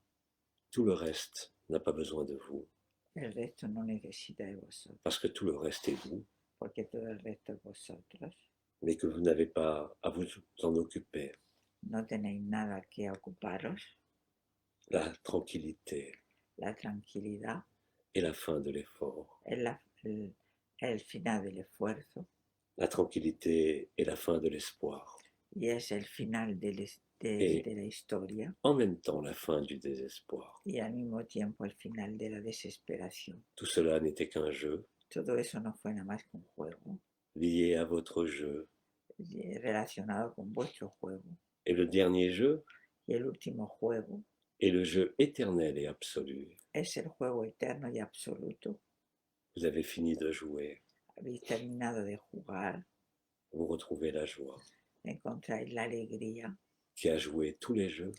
Tout le reste n'a pas besoin de vous, El resto no necesita de vosotros, parce que tout le reste est vous, porque todo el resto es vosotros. mais que vous n'avez pas à vous en occuper. No tenéis nada que ocuparos. La tranquillité La tranquilidad est la fin de l'effort. es el final del esfuerzo La tranquillité est la fin de l'espoir. y es el final de la historia En même temps, la fin du désespoir. y al mismo tiempo el final de la desesperación. Tout cela n'était qu'un jeu, Todo eso no fue nada más que un juego lié à votre jeu. relacionado con vuestro juego. Et le dernier jeu Y el último juego est le jeu éternel et absolu, es el juego eterno y absoluto, Vous avez fini de jouer, habéis terminado de jugar, vous retrouvez la joie. encontráis la alegría, Qui a joué tous les jeux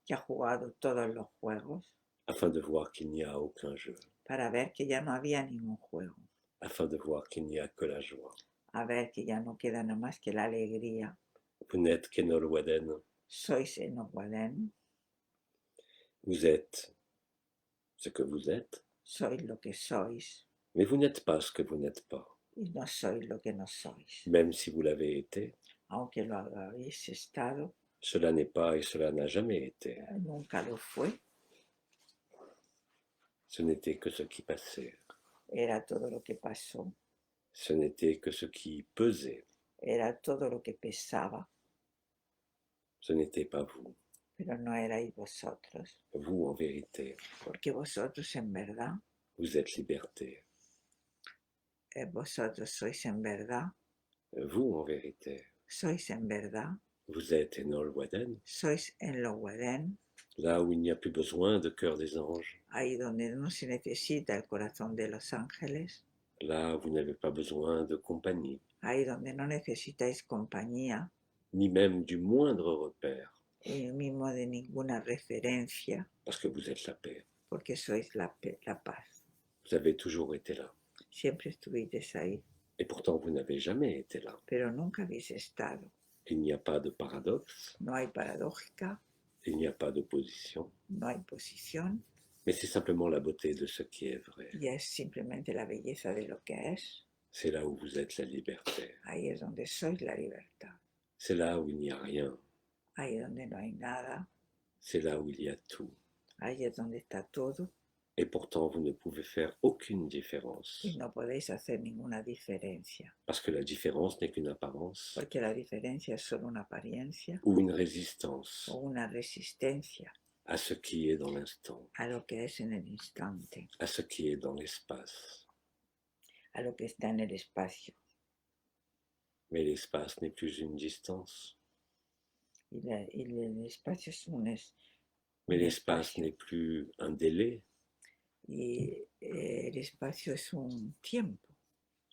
que ha jugado todos los juegos, afin de voir qu'il n'y a aucun jeu, para ver que ya no había ningún juego, afin de voir qu'il n'y a que la joie. a ver que ya no queda nada más que la alegría. Vous n'êtes qu'Enol Waden, Sois Enoguadén, vous êtes ce que vous êtes, sois lo que sois, mais vous n'êtes pas ce que vous n'êtes pas, y no sois lo que no sois. même si vous l'avez été. Aunque lo habéis estado, Cela n'est pas et cela n'a jamais été. nunca lo fue, Ce n'était que ce qui passait, era todo lo que pasó, ce n'était que ce qui pesait, era todo lo que pesaba, ce n'était pas vous. pero no erais vosotros, Vous, en vérité, porque vosotros en verdad, vous êtes liberté. vosotros sois en verdad, Vous, en vérité, sois en verdad, vous êtes Enol Waden, sois en Loguadén, là où il n'y a plus besoin de cœur des anges, ahí donde no se necesita el corazón de los ángeles, là où vous n'avez pas besoin de compagnie, ahí donde no necesitáis compañía, ni même du moindre repère, y mismo de ninguna referencia, parce que vous êtes la paix. porque sois la paz. Vous avez toujours été là. Siempre estuvisteis ahí, Et pourtant, vous n'avez jamais été là. pero nunca habéis estado. Il n'y a pas de paradoxe, No hay paradójica, il n'y a pas d'opposition, no hay posición, mais c'est simplement la beauté de ce qui est vrai. y es simplemente la belleza de lo que es. C'est là où vous êtes la liberté. Ahí es donde sois la libertad. C'est là où il n'y a rien. Ahí es donde no hay nada. C'est là où il y a tout. Ahí es donde está todo. Et pourtant, vous ne pouvez faire aucune différence. Y no podéis hacer ninguna diferencia. Parce que la différence n'est qu'une apparence Porque la diferencia es solo una apariencia ou une résistance o una resistencia à ce qui est dans l'instant, a lo que es en el instante, à ce qui est dans l'espace. a lo que está en el espacio. Mais l'espace n'est plus une distance. Y el espacio es Mais l'espace n'est plus un délai. y el espacio es un tiempo,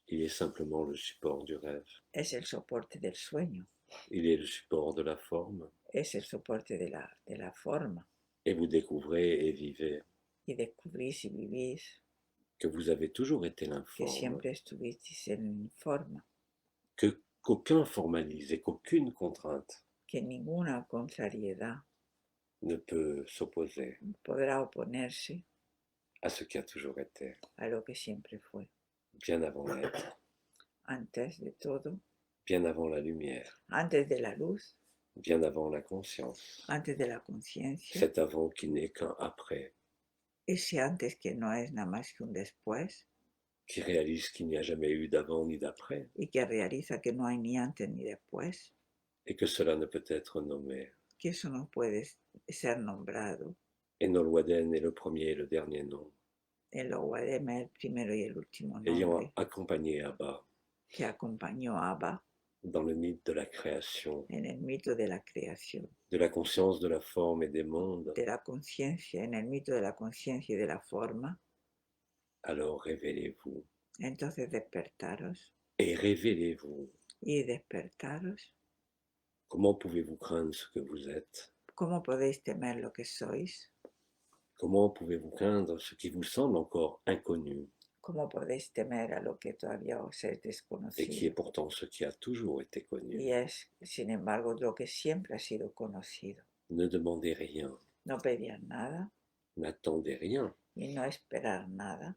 Il est simplement le support du rêve. es el soporte del sueño, Il est le support de la forme. es el soporte de la forma. Et vous découvrez et vivez Y descubrís y vivís que vous avez toujours été que l'informe, siempre estuvisteis en forma, qu'aucun formalisme et qu'aucune contrainte que ninguna contrariedad ne peut s'opposer podrá oponerse à ce qui a toujours été, a lo que siempre fue. bien avant l'être, Antes de todo, bien avant la lumière, antes de la luz, bien avant la conscience, antes de la conciencia, cet avant qui n'est qu'un après, ese antes que no es nada más que un después qui réalise qu'il n'y a jamais eu d'avant ni d'après, y que realiza que no hay ni antes ni después, et que cela ne peut être nommé. que eso no puede ser nombrado. Enol Waden est le premier et le dernier nom, El Owadem es el primero y el último ayant nombre accompagné Abba que acompañó a Abba dans le mythe de la création, en el mito de la creación, de la conscience de la forme et des mondes. de la conciencia, en el mito de la conciencia y de la forma. Alors révélez-vous Entonces despertaros et révélez-vous. y despertaros. Comment pouvez-vous craindre ce que vous êtes? ¿Cómo podéis temer lo que sois? Comment pouvez-vous craindre ce qui vous semble encore inconnu ¿Cómo podéis temer a lo que todavía os es et qui est desconocido? pourtant ce qui a toujours été connu? Y es, sin embargo, lo que siempre ha sido conocido. Ne demandez rien, No pedían nada n'attendez rien, y no esperar nada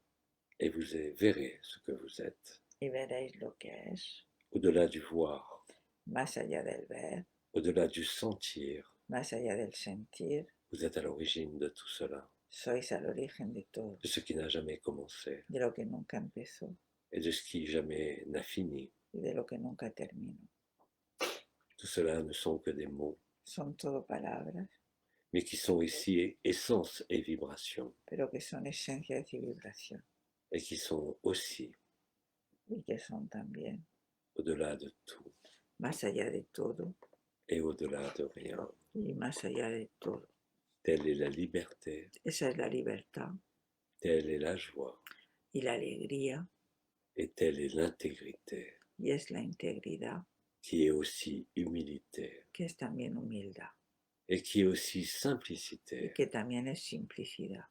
et vous verrez ce que vous êtes. y veréis lo que es, Au-delà du voir, más allá del ver, au-delà du sentir, más allá del sentir, vous êtes à l'origine de tout cela, sois al origen de todo, de ce qui n'a jamais commencé de lo que nunca empezó et de ce qui jamais n'a fini. y de lo que nunca terminó. Tout cela ne sont que des mots, Son todo palabras, mais qui sont ici essence et vibration, pero que son esencias y vibración et qui sont aussi y que son también au-delà de tout más allá de todo et au-delà de rien. y más allá de todo. Telle est la liberté, Esa es la libertad, telle est la joie, y la alegría, et telle est l'intégrité, y es la integridad, qui est aussi humilité, que es también humildad, et qui est aussi y simplicité. que también es simplicidad.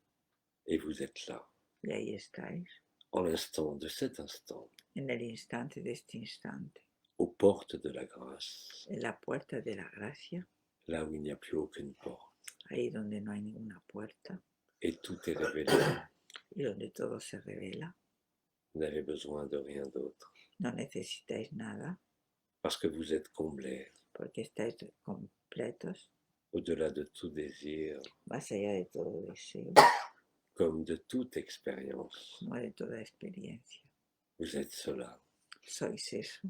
Et vous êtes là, Y ahí estáis, en l'instant de cet instant, en el instante de este instante, aux portes de la grâce, en la puerta de la gracia, là où il n'y a plus aucune porte, ahí donde no hay ninguna puerta et tout est révélé. y donde todo se revela. Vous n'avez besoin de rien d'autre, No necesitáis nada parce que vous êtes comblés, porque estáis completos, au-delà de tout désir, más allá de todo deseo, comme de toute expérience. como de toda experiencia. Vous êtes cela, Sois eso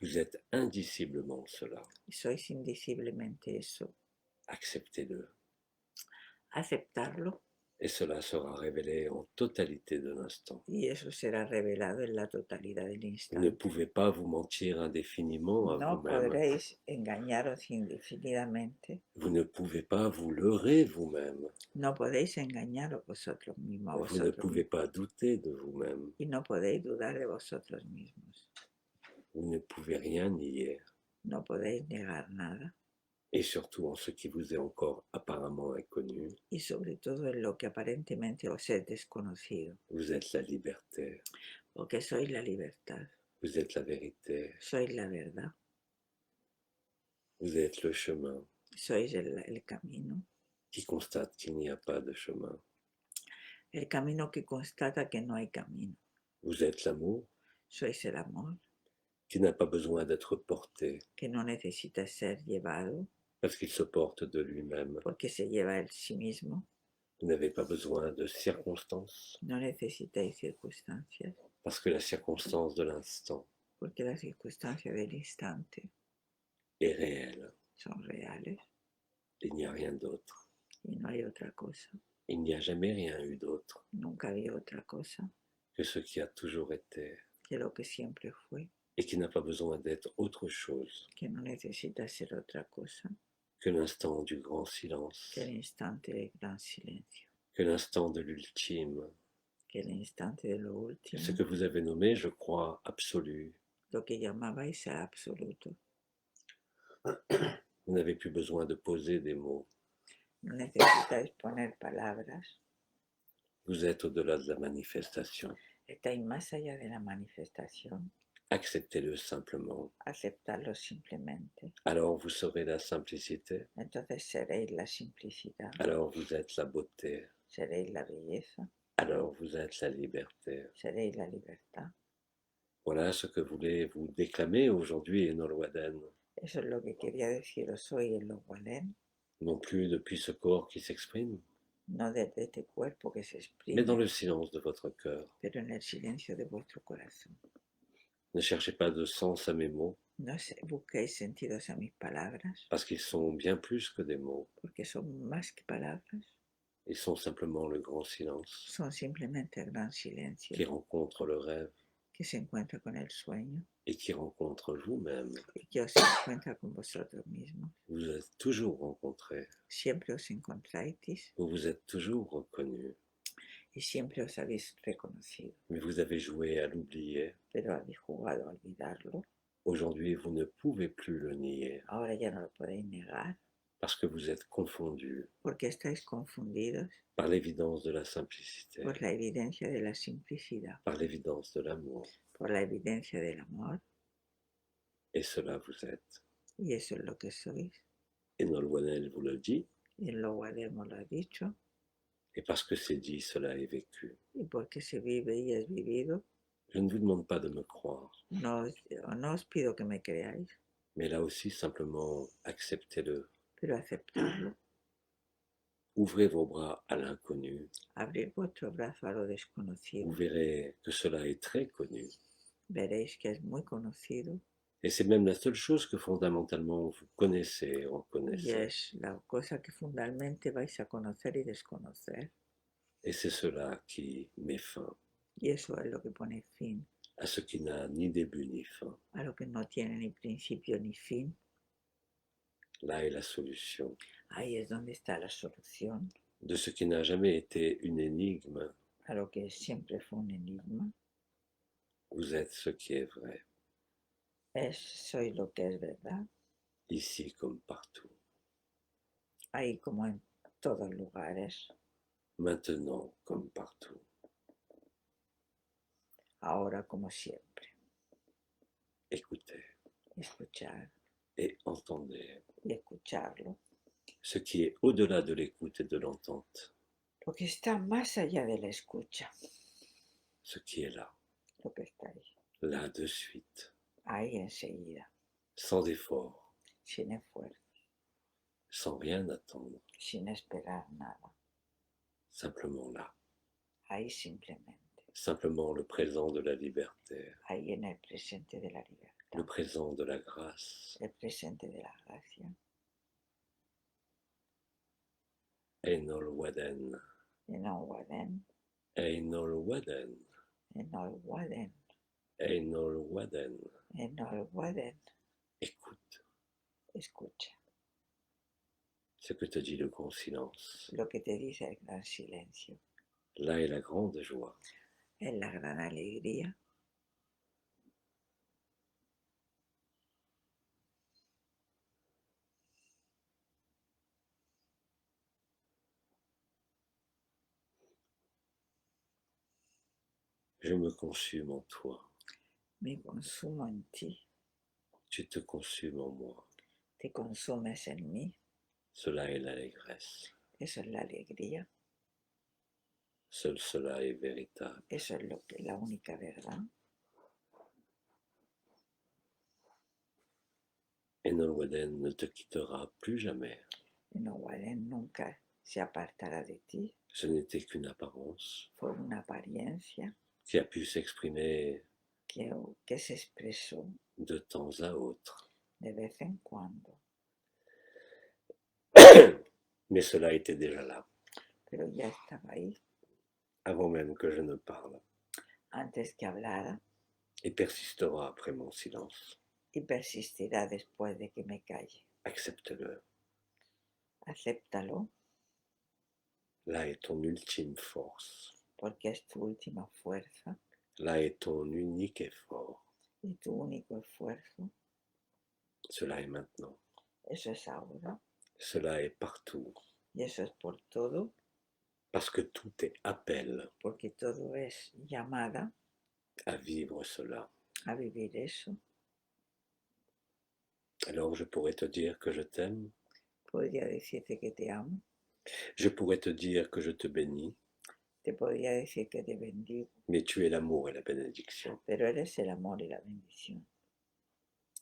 vous êtes indiciblement cela. y sois indisciblemente eso. Acceptez-le, Aceptarlo et cela sera révélé en totalité de l'instant. y eso será revelado en la totalidad del Vous ne instante. pouvez pas vous mentir indéfiniment à No vous-même. podréis engañaros indefinidamente, Vous ne pouvez pas vous leurrer vous-même. no podéis engañaros vosotros mismos a Vous ne vosotros pouvez mismos, pas douter de vous-même. y no podéis dudar de vosotros mismos. Vous ne pouvez rien nier. No podéis negar nada Et surtout en ce qui vous est encore apparemment inconnu, y sobre todo en lo que aparentemente os es desconocido, vous êtes la liberté, porque sois la libertad, vous êtes la vérité, sois la verdad, vous êtes le chemin sois el camino, qui constate qu'il n'y a pas de chemin. el camino que constata que no hay camino. Vous êtes l'amour Sois el amor qui n'a pas besoin d'être porté que no necesita ser llevado parce qu'il se porte de lui-même. porque se lleva el sí mismo. Vous n'avez pas besoin de circonstances No necesitáis circunstancias parce que la circonstance de l'instant porque las circunstancias del instante est réelle. son reales Il n'y a rien d'autre. y no hay otra cosa. Il n'y a jamais rien eu d'autre Nunca había otra cosa que ce qui a toujours été que lo que siempre fue, et qui n'a pas besoin d'être autre chose que no necesita ser otra cosa que l'instant du grand silence, que el instante del gran silencio, que l'instant de l'ultime, que el instante de lo último, ce que vous avez nommé, je crois, absolu. lo que llamabais el absoluto. Vous n'avez plus besoin de poser des mots. No necesitáis poner palabras, Vous êtes au-delà de la manifestation. estáis más allá de la manifestación, Acceptez-le simplement. aceptarlo simplemente. Alors vous serez la simplicité. Entonces seréis la simplicidad, Alors vous êtes la beauté. seréis la belleza, Alors vous êtes la liberté. seréis la libertad. Voilà ce que voulez vous déclamer aujourd'hui en Olwaden. Eso es lo que quería deciros hoy en los Wallen, Non plus depuis ce corps qui s'exprime, no desde este cuerpo que se mais dans exprime, le silence de votre cœur. pero en el silencio de vuestro corazón. Ne cherchez pas de sens à mes mots, No busquéis sentidos a mis palabras, parce qu'ils sont bien plus que des mots. porque son más que palabras, Ils sont simplement le grand silence son simplemente el gran silencio qui rencontre le rêve que se encuentra con el sueño et qui rencontre vous-même. y que os encuentra con vosotros mismos. Vous vous êtes toujours rencontrés, Siempre os encontráis vous vous êtes toujours reconnus, y siempre os habéis reconocido, mais vous avez joué à l'oublier. pero habéis jugado a olvidarlo. Aujourd'hui, vous ne pouvez plus le nier, Ahora ya no lo podéis negar parce que vous êtes confondus porque estáis confundidos par l'évidence de la simplicité, por la evidencia de la simplicidad, par l'évidence de l'amour. por la evidencia del amor, Et cela vous êtes. y eso es lo que sois. Et Nolwenel vous le dit, Y en lo Guademo lo ha dicho, et parce que c'est dit, cela est vécu. y porque se vive y es vivido, Je ne vous demande pas de me croire, no os pido que me creáis, mais là aussi simplement acceptez-le. pero aceptadlo. Ouvrez vos bras à l'inconnu. Abrir vuestro brazo a lo Vous desconocido. verrez que cela est très connu. Veréis que es muy conocido Et c'est même la seule chose que fondamentalement vous connaissez et y reconnaissez. es la cosa que fundamentalmente vais a conocer y desconocer. Et c'est cela qui met fin Y eso es lo que pone fin à ce qui n'a ni début ni fin. a lo que no tiene ni principio ni fin. Là est la solution Ahí es donde está la solución de ce qui n'a jamais été une énigme, a lo que siempre fue un enigma, Vous êtes ce qui est vrai, soy lo que es verdad, ici comme partout, ahí como en todos lugares, maintenant comme partout. ahora como siempre. Écoutez Escuchar et entendez y escucharlo, ce qui est au-delà de l'écoute et de l'entente, lo que está más allá de la escucha, ce qui est là, lo que está là de suite, ahí enseguida, sans effort, sin esfuerzo, sans rien attendre, sin esperar nada, simplement là, ahí simplemente, simplement le présent de la liberté, ahí en el presente de la le libertad, présent de la grâce. el presente de la gracia. Einol Waden, Enol Waden, Einol Waden, Enol Waden, Einol Waden. Enol Waden, Écoute escucha ce que te dit le grand silence. lo que te dice el gran silencio, Là est la grande joie. es la gran alegría. Je me consume en toi. Me consumo en ti, Tu te consumes en moi. te consumes en mí, Cela est l'allégresse. eso es la alegría, Seul cela est véritable. eso es la única verdad. Einol Waden ne te quittera plus jamais. Enol Waden nunca se apartará de ti, Ce n'était qu'une apparence fue una apariencia qui a pu s'exprimer que se expresó de temps à autre. de vez en cuando, Mais cela était déjà là, pero ya estaba ahí avant même que je ne parle, antes que hablara et persistera après mon silence. y persistirá después de que me calle. Accepte-le. Acéptalo Là est ton ultime force. porque es tu última fuerza Là est ton unique effort. y tu único esfuerzo. Cela est maintenant. Eso es ahora Cela est partout. y eso es por todo, Parce que tout est appel porque todo es llamada à vivre cela. a vivir eso. Alors je pourrais te dire que je t'aime. Podría decirte que te amo, Je pourrais te dire que je te bénis. te podría decir que te bendigo, Mais tu es l'amour et la bénédiction. pero eres el amor y la bendición.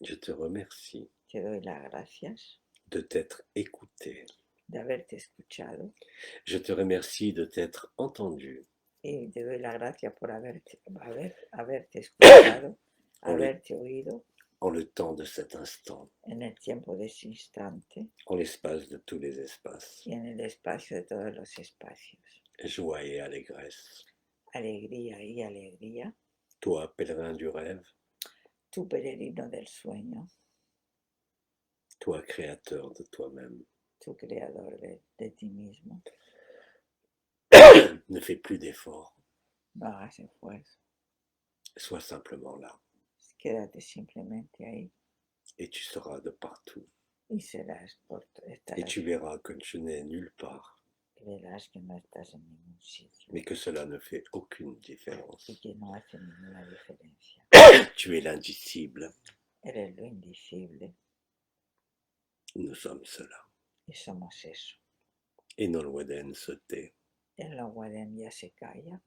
Je te remercie Te doy las gracias de t'être écouté. de haberte escuchado Je te remercie de t'être entendu. y te doy las gracias por haberte escuchado, haberte oído En le temps de cet instant, en el tiempo de ese instante en l'espace de tous les espaces. y en el espacio de todos los espacios. Joie et allégresse. Alegría y alegría, Toi, pèlerin du rêve, tu peregrino del sueño, toi, créateur de toi-même, tu creador de ti mismo. ne fais plus d'efforts. No hagas esfuerzo, Sois simplement là quédate simplemente ahí et tu seras de partout. y Et estarás, tu verras que je n'ai nulle part, verás que no estás en ningún sitio mais que cela ne fait aucune différence. y que no hace ninguna diferencia. Tu es l'indicible. Eres lo indicible Nous sommes cela. y somos eso. Et Nolwenn se tait. El Waden ya se calla